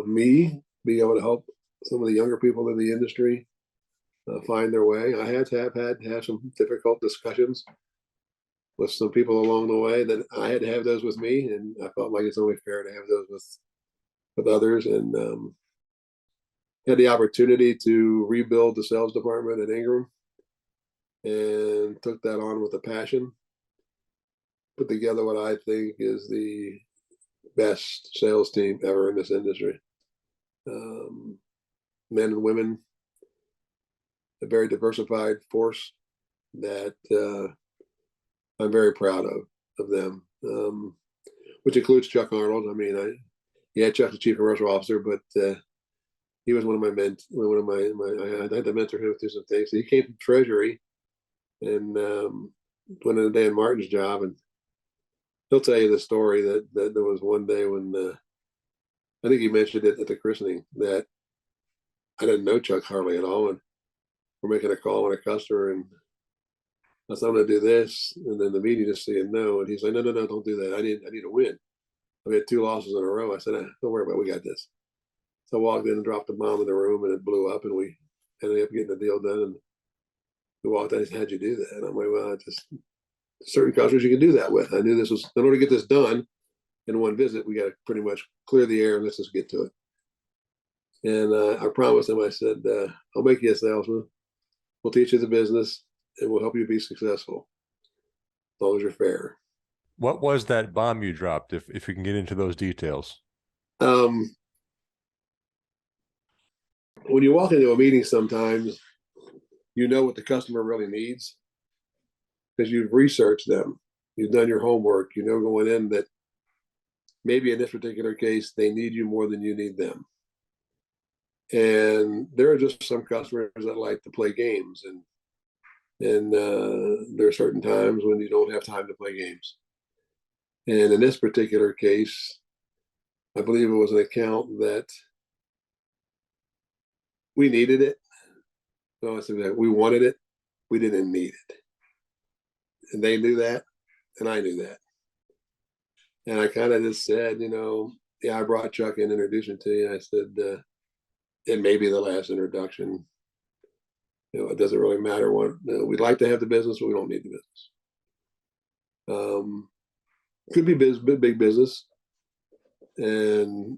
me being able to help some of the younger people in the industry find their way. I had to have some difficult discussions with some people along the way that I had to have those with me, and I felt like it's only fair to have those with others. And had the opportunity to rebuild the sales department at Ingram, and took that on with a passion. Put together what I think is the best sales team ever in this industry. Men and women, a very diversified force that I'm very proud of them, which includes Chuck Arnold. I mean, Chuck's the chief commercial officer, but he was one of my men. I had to mentor him through some things. He came from Treasury and went into Dan Martin's job, and he'll tell you the story that there was one day when I think he mentioned it at the christening that I didn't know Chuck hardly at all, and we're making a call on a customer, and I said, "I'm going to do this," and then the meeting just saying no, and he's like, "No, don't do that. I need a win. I had 2 losses in a row." I said, "Don't worry about it. We got this." So I walked in and dropped a bomb in the room, and it blew up, and we ended up getting the deal done. And he walked in and said, "How'd you do that?" And I'm like, "Well, just certain customers you can do that with. I knew this was, in order to get this done in one visit, we got to pretty much clear the air and let's just get to it." And I promised him, I said, "I'll make you a salesman. We'll teach you the business, and we'll help you be successful as long as you're fair." What was that bomb you dropped, if you can get into those details? When you walk into a meeting, sometimes you know what the customer really needs because you've researched them. You've done your homework. You know going in that maybe in this particular case, they need you more than you need them. And there are just some customers that like to play games, and there are certain times when you don't have time to play games. And in this particular case, I believe it was an account that we needed it. So I said that we wanted it. we didn't need it. And they knew that, and I knew that. And I kind of just said, yeah, I brought Chuck in, introduced him to you. I said, it may be the last introduction. It doesn't really matter what, we'd like to have the business, but we don't need the business. Could be big business. And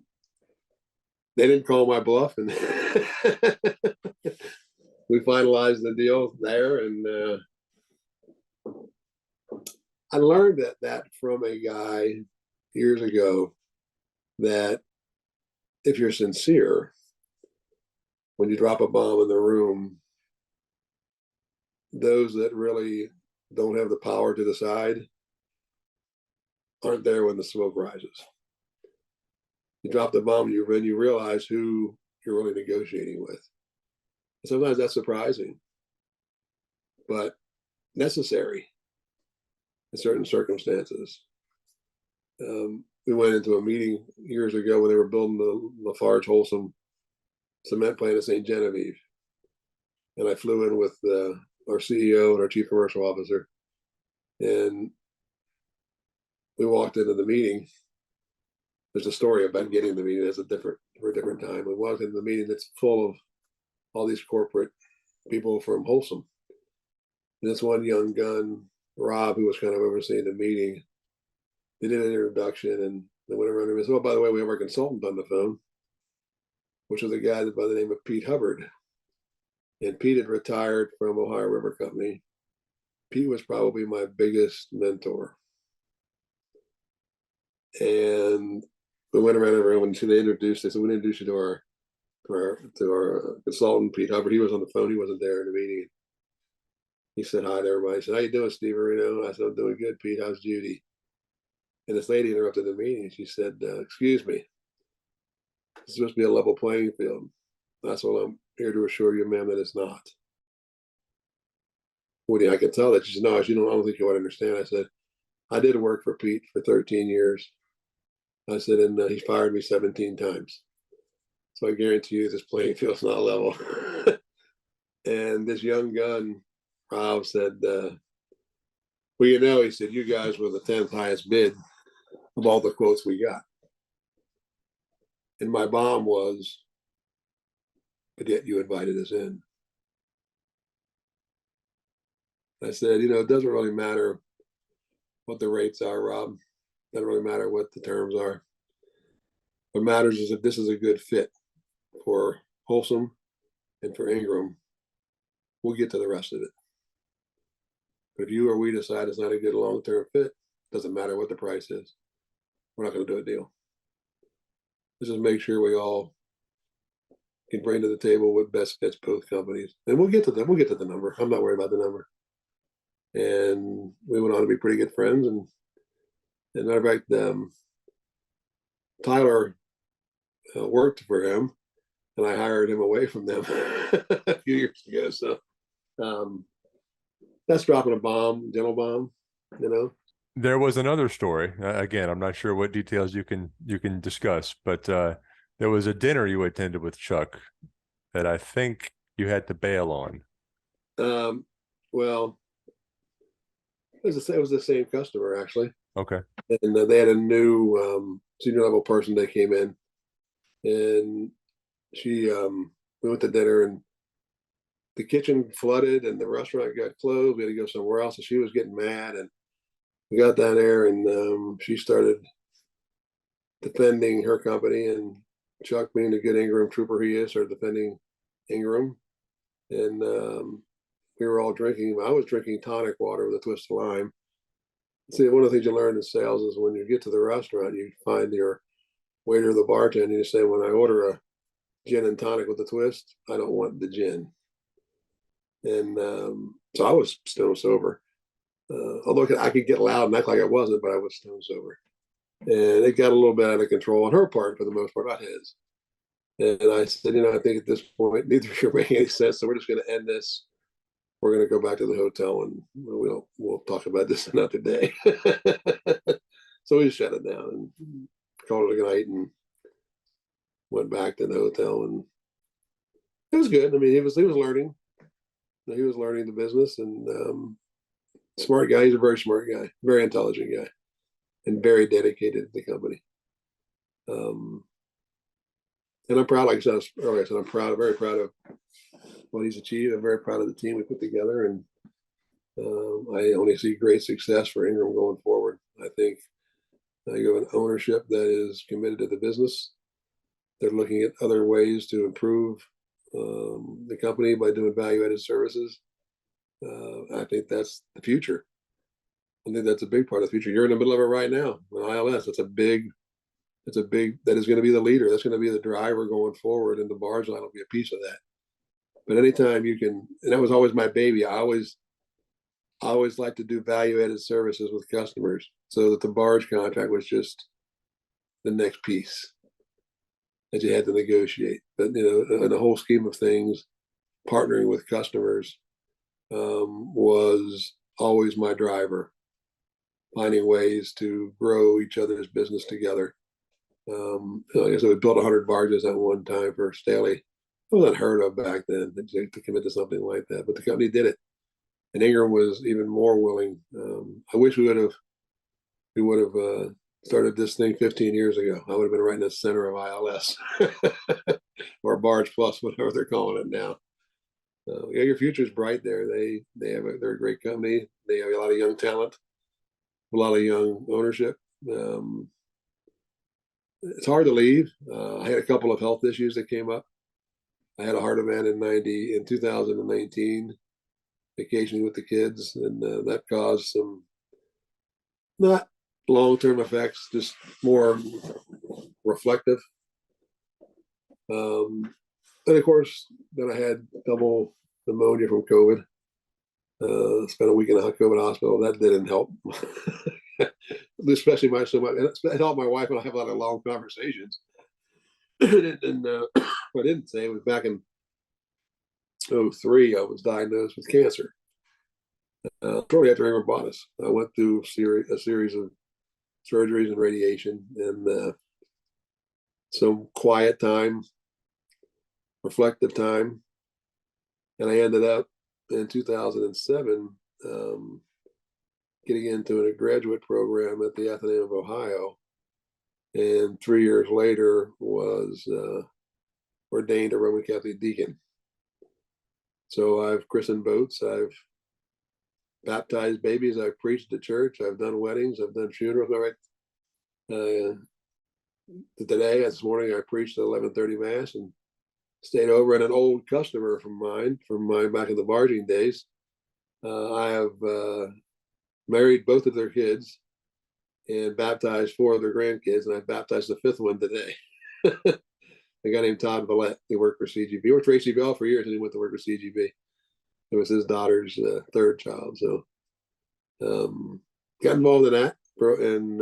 they didn't call my bluff, and we finalized the deal there. And I learned that from a guy years ago, that if you're sincere, when you drop a bomb in the room, those that really don't have the power to decide aren't there when the smoke rises. You drop the bomb, when you realize who you're really negotiating with. And sometimes that's surprising, but necessary in certain circumstances. We went into a meeting years ago when they were building the Lafarge Holcim cement plant in St. Genevieve. And I flew in with our CEO and our chief commercial officer. And we walked into the meeting. There's a story about getting the meeting. It's for a different time. We walked into the meeting that's full of all these corporate people from Holcim. And this one young gun, Rob, who was kind of overseeing the meeting, they did an introduction, and they went around and said, "Oh, by the way, we have our consultant on the phone," which was a guy by the name of Pete Hubbard. And Pete had retired from Ohio River Company. Pete was probably my biggest mentor. And we went around everyone, and they introduced us. So we introduced you to our consultant, Pete Hubbard. He was on the phone. He wasn't there in the meeting. He said hi to everybody. He said, "How you doing, Steve Areno?" I said, "I'm doing good, Pete. How's Judy?" And this lady interrupted the meeting. She said, "Excuse me. It's supposed to be a level playing field." That's what I'm here to assure you, ma'am, that it's not. Woody, I can tell that. She said, "No, I don't think you would understand." I said, "I did work for Pete for 13 years. I said, and he fired me 17 times. So I guarantee you this playing field's not level." And this young gun, Rob, said, "Well, he said, you guys were the 10th highest bid of all the quotes we got." And my bomb was, "But yet you invited us in." I said, "It doesn't really matter what the rates are, Rob. It doesn't really matter what the terms are. What matters is if this is a good fit for Holcim and for Ingram. We'll get to the rest of it. But if you or we decide it's not a good long-term fit, doesn't matter what the price is. We're not going to do a deal. Let's just make sure we all can bring to the table what best fits both companies. And we'll get to them. We'll get to the number. I'm not worried about the number." And we went on to be pretty good friends. And matter of fact, Tyler worked for him, and I hired him away from them a few years ago. So that's dropping a bomb, gentle bomb, There was another story. Again, I'm not sure what details you can discuss, but there was a dinner you attended with Chuck that I think you had to bail on. Well, it was the same customer, actually. Okay. And they had a new senior level person that came in, and we went to dinner, and the kitchen flooded and the restaurant got closed. We had to go somewhere else. And she was getting mad, and we got down there, and she started defending her company, and Chuck, being the good Ingram trooper he is, started defending Ingram. And we were all drinking. I was drinking tonic water with a twist of lime. See, one of the things you learn in sales is when you get to the restaurant, you find your waiter, the bartender, and you say, "When I order a gin and tonic with a twist, I don't want the gin." And so I was stone sober. Although I could get loud and act like I wasn't, but I was stone sober. And it got a little bit out of control on her part, for the most part, not his. And I said, I think at this point, neither of you are making any sense. So we're just going to end this. We're going to go back to the hotel, and we'll talk about this another day. So we just shut it down and called it a night, and went back to the hotel, and it was good. I mean, he was learning. he was learning the business, and smart guy. He's a very smart guy, very intelligent guy, and very dedicated to the company. And I'm proud, like I said earlier, I'm proud, very proud of what he's achieved. I'm very proud of the team we put together, and I only see great success for Ingram going forward. I think you have an ownership that is committed to the business. They're looking at other ways to improve the company by doing value-added services. I think that's the future. I think that's a big part of the future. You're in the middle of it right now. With ILS, that is going to be the leader. That's going to be the driver going forward, and the barge line will be a piece of that. But anytime you can, and that was always my baby. I always like to do value-added services with customers, so that the barge contract was just the next piece that you had to negotiate. But in the whole scheme of things, partnering with customers was always my driver. Finding ways to grow each other's business together. Like I said, we built 100 barges at one time for Staley. It was unheard of back then to commit to something like that, but the company did it, and Ingram was even more willing. I wish we would have started this thing 15 years ago. I would have been right in the center of ILS or Barge Plus, whatever they're calling it now. Yeah, your future is bright there. They're a great company. They have a lot of young talent, a lot of young ownership. It's hard to leave. I had a couple of health issues that came up. I had a heart event in 2019, vacationing with the kids, and that caused some not long-term effects, just more reflective. And of course, then I had double pneumonia from COVID. Spent a week in a COVID hospital. That didn't help. Especially it helped my wife and I have a lot of long conversations. And I didn't say it was back in 2003. I was diagnosed with cancer. Shortly after Ingram bought us, I went through a series of surgeries and radiation, and some quiet time, reflective time, and I ended up in 2007 getting into a graduate program at the Athenaeum of Ohio, and 3 years later was ordained a Roman Catholic deacon. So I've christened boats, I've baptized babies, I've preached at church, I've done weddings, I've done funerals. Today, this morning, I preached at 11:30 Mass and stayed over at an old customer from mine back in the barging days. I have married both of their kids and baptized 4 of their grandkids, and I baptized the 5th one today. A guy named Todd Vallette. He worked for CGB. He worked for ACBL for years, and he went to work for CGB. It was his daughter's 3rd child. So got involved in that, and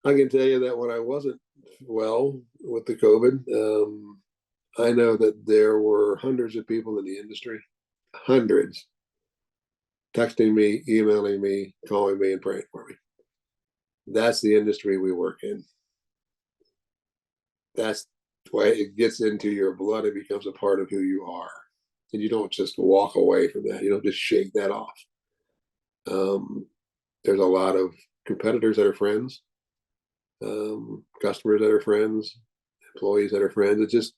I can tell you that when I wasn't well with the COVID, I know that there were hundreds of people in the industry, hundreds, texting me, emailing me, calling me, and praying for me. That's the industry we work in. That's why it gets into your blood. It becomes a part of who you are. And you don't just walk away from that. You don't just shake that off. There's a lot of competitors that are friends, customers that are friends, employees that are friends. It's just,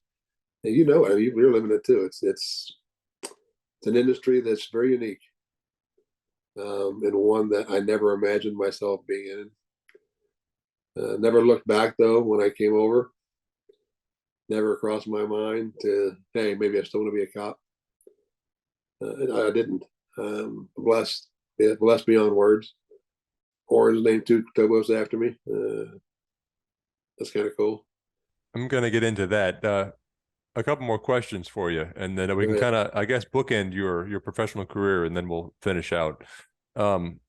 you're living it too. It's an industry that's very unique, and one that I never imagined myself being in. Never looked back though when I came over. Never crossed my mind to, hey, maybe I still want to be a cop. I didn't. Blessed beyond words. Orange named 2 towboats after me. That's kind of cool. I'm going to get into that. A couple more questions for you, and then we can kind of, I guess, bookend your professional career, and then we'll finish out. Had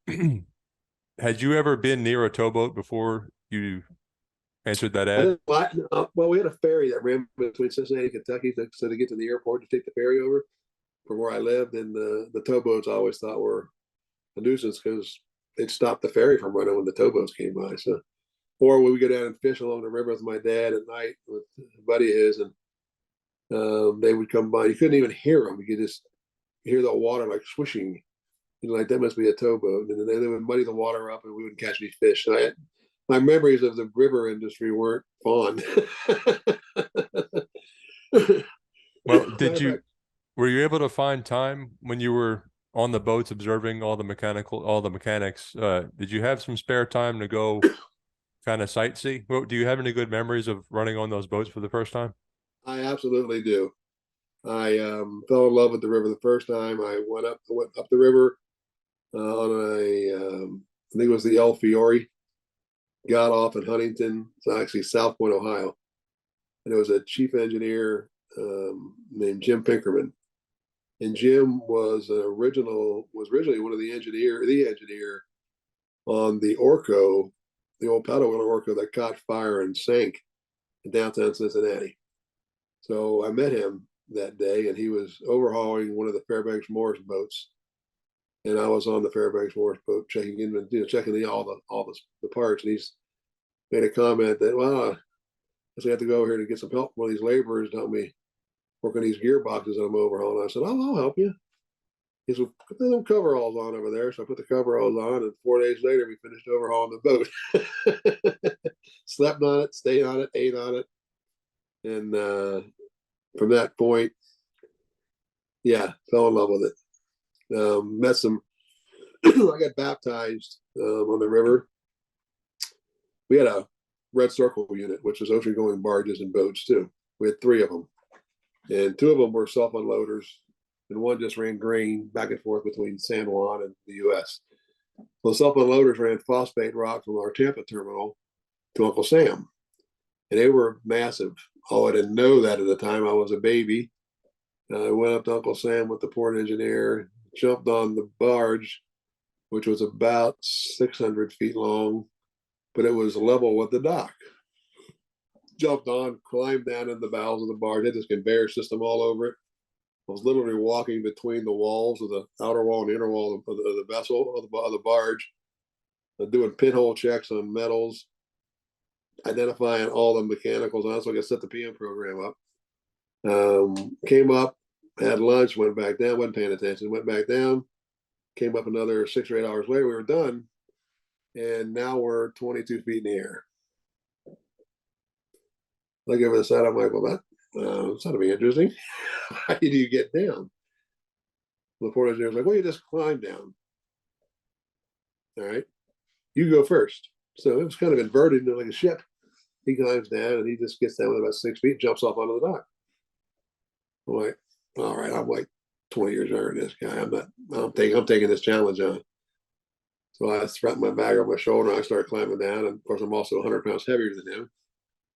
you ever been near a towboat before you answered that ad? Well, we had a ferry that ran between Cincinnati and Kentucky, so to get to the airport to take the ferry over from where I lived, and the towboats I always thought were a nuisance because they'd stop the ferry from running when the towboats came by. So, or we would go down and fish along the river with my dad at night with a buddy of his, and They would come by. You couldn't even hear them. You could just hear the water like swishing. Like that must be a towboat. And then they would muddy the water up, and we wouldn't catch any fish. So my memories of the river industry weren't fond. Well, Matter of fact, were you able to find time when you were on the boats observing all the mechanics? Did you have some spare time to go kind of sightsee? Well, do you have any good memories of running on those boats for the first time? I absolutely do. I fell in love with the river the first time. I went up the river on I think it was the E40. Got off in Huntington, so actually South Point, Ohio, and it was a chief engineer named Jim Pinkerman. And Jim was originally one of the engineer on the Orco, the old paddle wheel Orco that caught fire and sank in downtown Cincinnati. So I met him that day, and he was overhauling one of the Fairbanks Morris boats, and I was on the Fairbanks Morris boat checking in, checking all the parts, and he's made a comment that, well, I guess I have to go over here to get some help from one of these laborers to help me work on these gearboxes that I'm overhauling. I said, oh, I'll help you. He said, put them coveralls on over there. So I put the coveralls on, and 4 days later, we finished overhauling the boat. Slept on it, stayed on it, ate on it. And from that point, yeah, fell in love with it. Met some, I got baptized on the river. We had a Red Circle unit, which was ocean going barges and boats too. We had 3 of them, and 2 of them were self unloaders, and one just ran grain back and forth between San Juan and the U.S. Well, the self unloaders ran phosphate rock from our Tampa terminal to Uncle Sam, and they were massive. Oh, I didn't know that at the time. I was a baby. I went up to Uncle Sam with the port engineer, jumped on the barge, which was about 600 feet long, but it was level with the dock. Jumped on, climbed down in the bowels of the barge, had this conveyor system all over it. I was literally walking between the walls of the outer wall and inner wall of the vessel, of the barge, doing pinhole checks on metals, identifying all the mechanicals on, so I could set the PM program up. Came up, had lunch, went back down, wasn't paying attention, went back down, came up another 6 or 8 hours later, we were done, and now we're 22 feet in the air. Look over the side, I'm like, well, that's going to be interesting. How do you get down? The port engineer was like, well, you just climb down. All right, you go first. So it was kind of inverted like a ship. He climbs down, and he just gets down with about 6 feet, jumps off onto the dock. I'm like, all right, I'm like 20 years younger than this guy. I'm taking this challenge on. So I strapped my bag on my shoulder, and I started climbing down. And of course, I'm also 100 pounds heavier than him.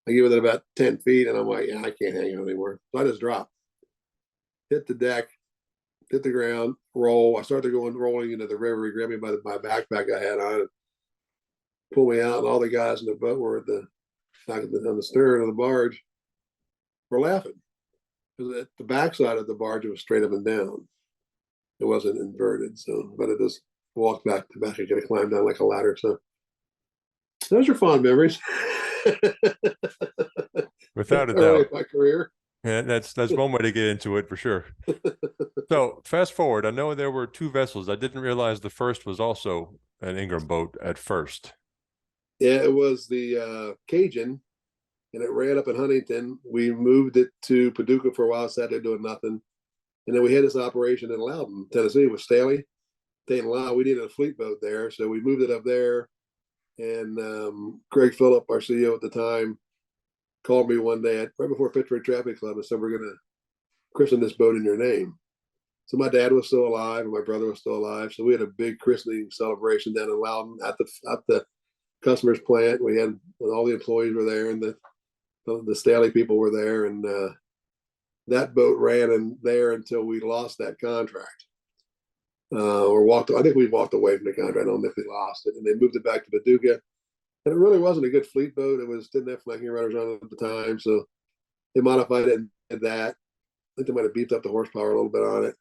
I give it about 10 feet, and I'm like, yeah, I can't hang on anymore. So I just dropped, hit the deck, hit the ground, roll. I started rolling into the river. He grabbed me by my backpack I had on and pulled me out. And all the guys in the boat were on the stern of the barge were laughing because the backside of the barge was straight up and down. It wasn't inverted. So, but it just walked back to back. I got to climb down like a ladder. So those are fond memories. Without a Early in doubt. my career. Yeah, that's one way to get into it for sure. So fast forward, I know there were 2 vessels. I didn't realize the first was also an Ingram boat at first. Yeah, it was the Cajun, and it ran up in Huntington. We moved it to Paducah for a while, sat there doing nothing. And then we had this operation in Loudon, Tennessee with Staley. Tate and Lyle, we needed a fleet boat there. So we moved it up there. And Craig Phillip, our CEO at the time, called me one day right before Pittsburgh Traffic Club and said, we're going to christen this boat in your name. So my dad was still alive and my brother was still alive. So we had a big christening celebration down in Loudon at the customer's plant. We had all the employees were there, and the Staley people were there, and that boat ran in there until we lost that contract. I think we walked away from the contract. I don't know if we lost it, and they moved it back to Paducah. And it really wasn't a good fleet boat. Didn't have flanking rudders on it at the time, so they modified it and did that. I think they might have beefed up the horsepower a little bit on it.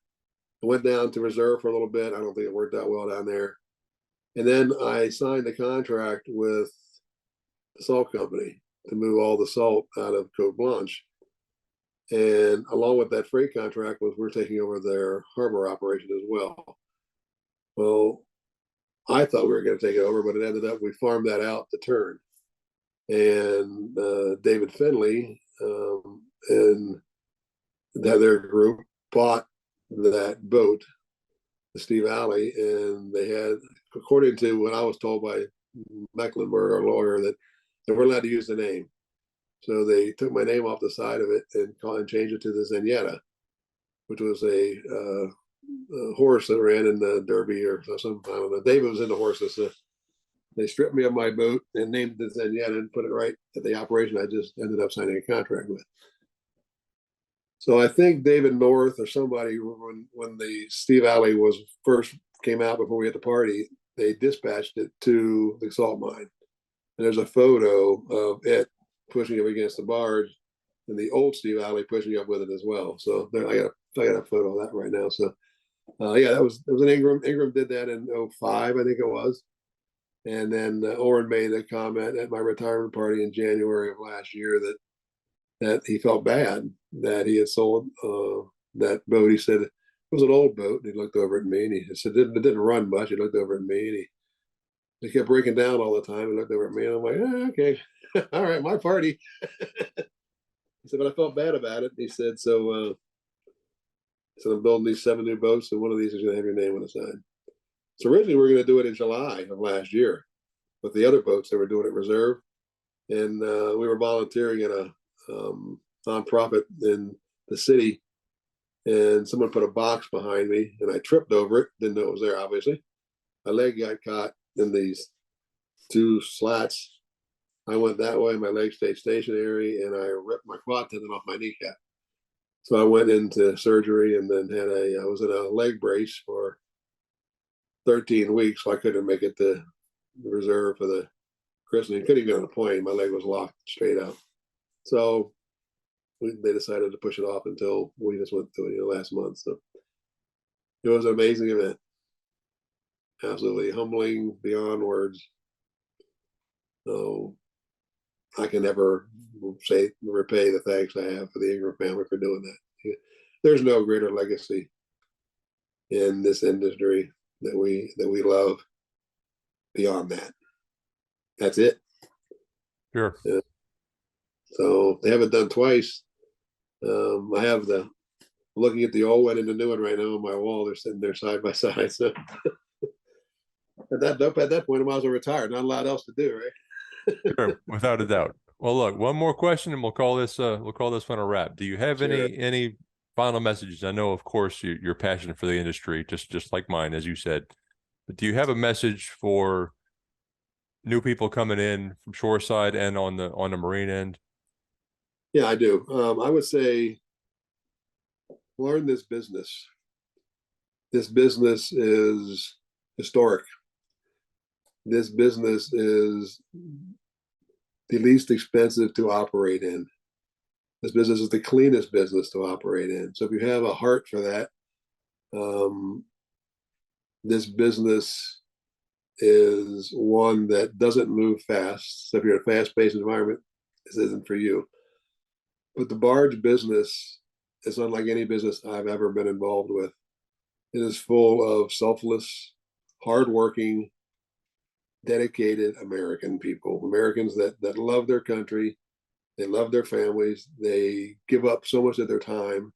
I went down to reserve for a little bit. I don't think it worked out well down there. And then I signed a contract with the salt company to move all the salt out of Cote Blanche. And along with that freight contract was we're taking over their harbor operation as well. Well, I thought we were going to take it over, but it ended up we farmed that out to Turn. And David Finley and their group bought that boat, the Steve Alley, and they had, according to what I was told by Mecklenburg, our lawyer, that they weren't allowed to use the name. So they took my name off the side of it and changed it to the Zenyatta, which was a horse that ran in the Derby or something. I don't know. David was into horses. They stripped me of my boat and named it Zenyatta and put it right at the operation I just ended up signing a contract with. So I think David North or somebody, when the Steve Alley was first came out before we had the party, they dispatched it to the salt mine. And there's a photo of it pushing up against the barge, and the old Steve Alley pushing up with it as well. So there, I got a photo of that right now. So yeah, it was an Ingram. Ingram did that in 05, I think it was. And then Orrin made a comment at my retirement party in January of last year that he felt bad that he had sold that boat. He said it was an old boat. And he looked over at me and he said it didn't run much. He looked over at me and he kept breaking down all the time. He looked over at me and I'm like, okay, all right, my party. He said, but I felt bad about it. He said, so I'm building these 7 new boats, and one of these is going to have your name on the side. So originally we were going to do it in July of last year, but the other boats, they were doing it reserve, and we were volunteering in a nonprofit in the city, and someone put a box behind me, and I tripped over it. Didn't know it was there, obviously. My leg got caught in these 2 slats. I went that way, my leg stayed stationary, and I ripped my quad tendon off my kneecap. So I went into surgery and then I was in a leg brace for 13 weeks. So I couldn't make it to the reserve for the christening. Couldn't even get on a plane. My leg was locked straight out. So they decided to push it off until we just went through it last month. So it was an amazing event. Absolutely humbling beyond words. So I can never repay the thanks I have for the Ingram family for doing that. There's no greater legacy in this industry that we love beyond that. That's it. Sure. Yeah. So they have it done twice. I have looking at the old one and the new one right now on my wall. They're sitting there side by side. So at that point, I might as well retire. Not a lot else to do, right? Sure, without a doubt. Well, look, one more question, and we'll call this one a wrap. Do you have Sure. any final messages? I know, of course, you're passionate for the industry, just like mine, as you said. But do you have a message for new people coming in from shoreside and on the marine end? Yeah, I do. I would say learn this business. This business is historic. This business is the least expensive to operate in. This business is the cleanest business to operate in. So if you have a heart for that, this business is one that doesn't move fast. So if you're in a fast-paced environment, this isn't for you. But the barge business is unlike any business I've ever been involved with. It is full of selfless, hardworking, dedicated American people, Americans that love their country, they love their families, they give up so much of their time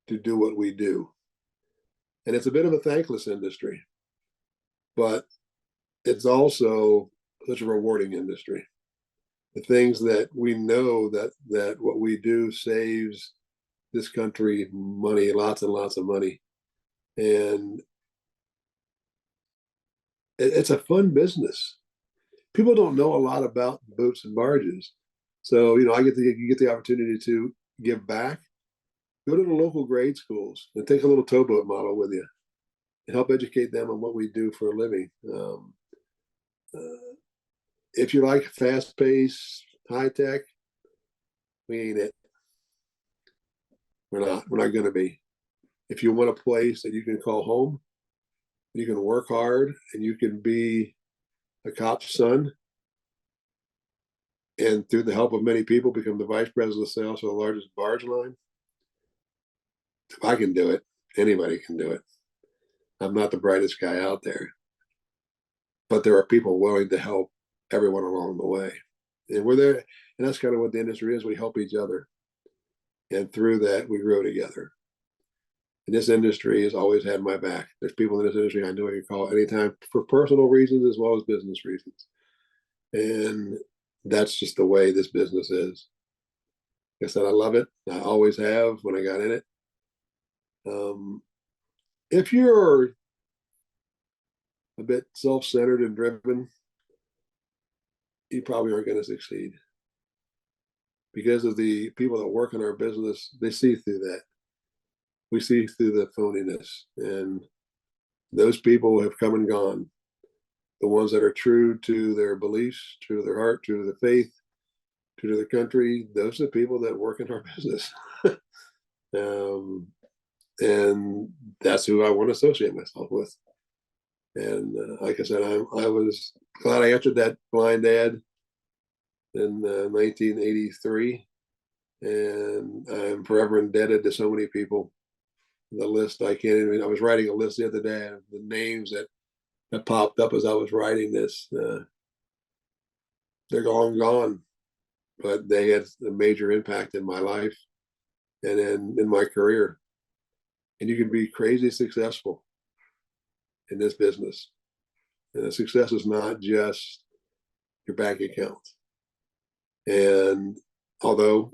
to do what we do. And it's a bit of a thankless industry, but it's also such a rewarding industry. The things that we know that what we do saves this country money, lots and lots of money. And it's a fun business. People don't know a lot about boats and barges. So, you get the opportunity to give back. Go to the local grade schools and take a little towboat model with you and help educate them on what we do for a living. If you like fast paced, high tech, we ain't it. We're not going to be. If you want a place that you can call home, you can work hard and you can be a cop's son, and through the help of many people, become the vice president of sales for the largest barge line, if I can do it, anybody can do it. I'm not the brightest guy out there, but there are people willing to help everyone along the way. And we're there. And that's kind of what the industry is. We help each other. And through that, we grow together. And this industry has always had my back. There's people in this industry I know I can call anytime for personal reasons as well as business reasons. And that's just the way this business is. Like I said, I love it. I always have when I got in it. If you're a bit self-centered and driven, you probably aren't going to succeed because of the people that work in our business. They see through that. We see through the phoniness, and those people have come and gone. The ones that are true to their beliefs, true to their heart, true to their faith, true to their country, those are the people that work in our business. And that's who I want to associate myself with. And like I said, I was glad I answered that blind ad in 1983, and I'm forever indebted to so many people. The list I can't even. I was writing a list the other day of the names that popped up as I was writing this. They're all gone, but they had a major impact in my life and in my career. And you can be crazy successful in this business. And the success is not just your bank account. And although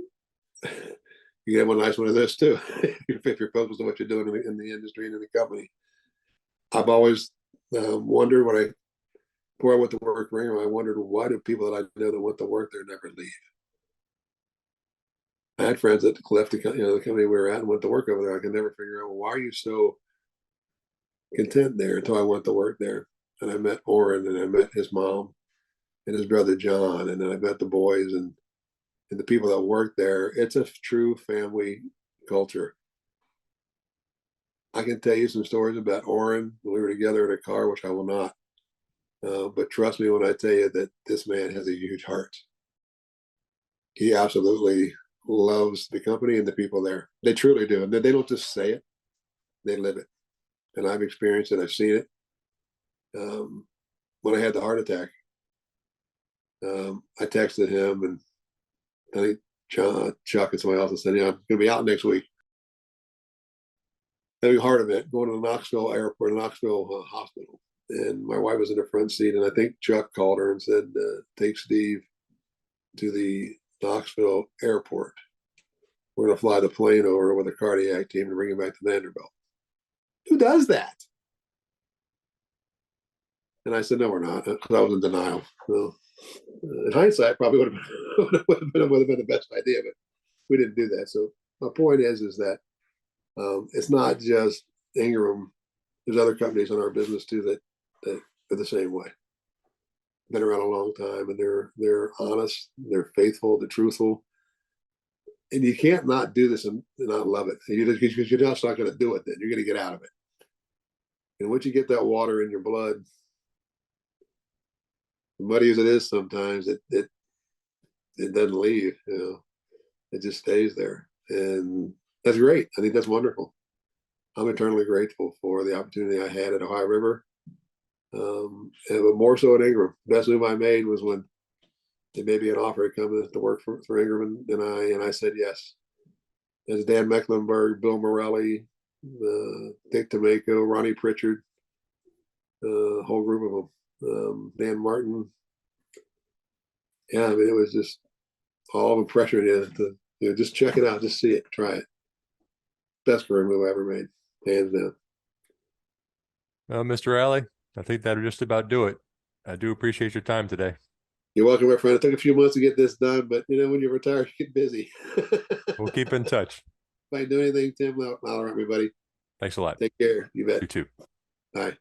you get one nice one of this too, if you're focused on what you're doing in the industry and in the company. I've always wondered before I went to work for Ingram, I wondered why do people that I know that went to work there never leave? I had friends that left the company we were at and went to work over there. I could never figure out, well, why are you so content there until I went to work there. And I met Orrin, and I met his mom and his brother John, and then I met the boys and the people that work there. It's a true family culture. I can tell you some stories about Orrin when we were together in a car, which I will not. But trust me when I tell you that this man has a huge heart. He absolutely loves the company and the people there. They truly do. And they don't just say it, they live it. And I've experienced it. I've seen it. When I had the heart attack, I texted him, and I think Chuck and somebody else and said, I'm going to be out next week. Having a heart event, going to the Knoxville airport, Knoxville hospital. And my wife was in the front seat, and I think Chuck called her and said, take Steve to the Knoxville airport. We're going to fly the plane over with a cardiac team to bring him back to Vanderbilt. Who does that? And I said, no, we're not, because I was in denial. So, in hindsight, probably would have been the best idea, but we didn't do that. So my point is that it's not just Ingram. There's other companies in our business too that are the same way. Been around a long time, and they're honest, they're faithful, they're truthful, and you can't not do this and not love it. Because you're just not going to do it. Then you're going to get out of it. And once you get that water in your blood, muddy as it is sometimes, it doesn't leave. It just stays there, and that's great. I think that's wonderful. I'm eternally grateful for the opportunity I had at Ohio River, but more so at Ingram. Best move I made was when they made me an offer to come to work for Ingram, and I said yes. There's Dan Mecklenburg, Bill Morelli, Dick Tomeko, Ronnie Pritchard, a whole group of them, Dan Martin. Yeah, I mean, it was just all the pressure to just check it out, just see it, try it. Best career move I ever made, hands down. Well, Mr. Alley, I think that'll just about do it. I do appreciate your time today. You're welcome, my friend. It took a few months to get this done, but when you retire, you get busy. We'll keep in touch. If I do anything, Tim, holler at me, buddy. Thanks a lot. Take care. You bet. You too. Bye.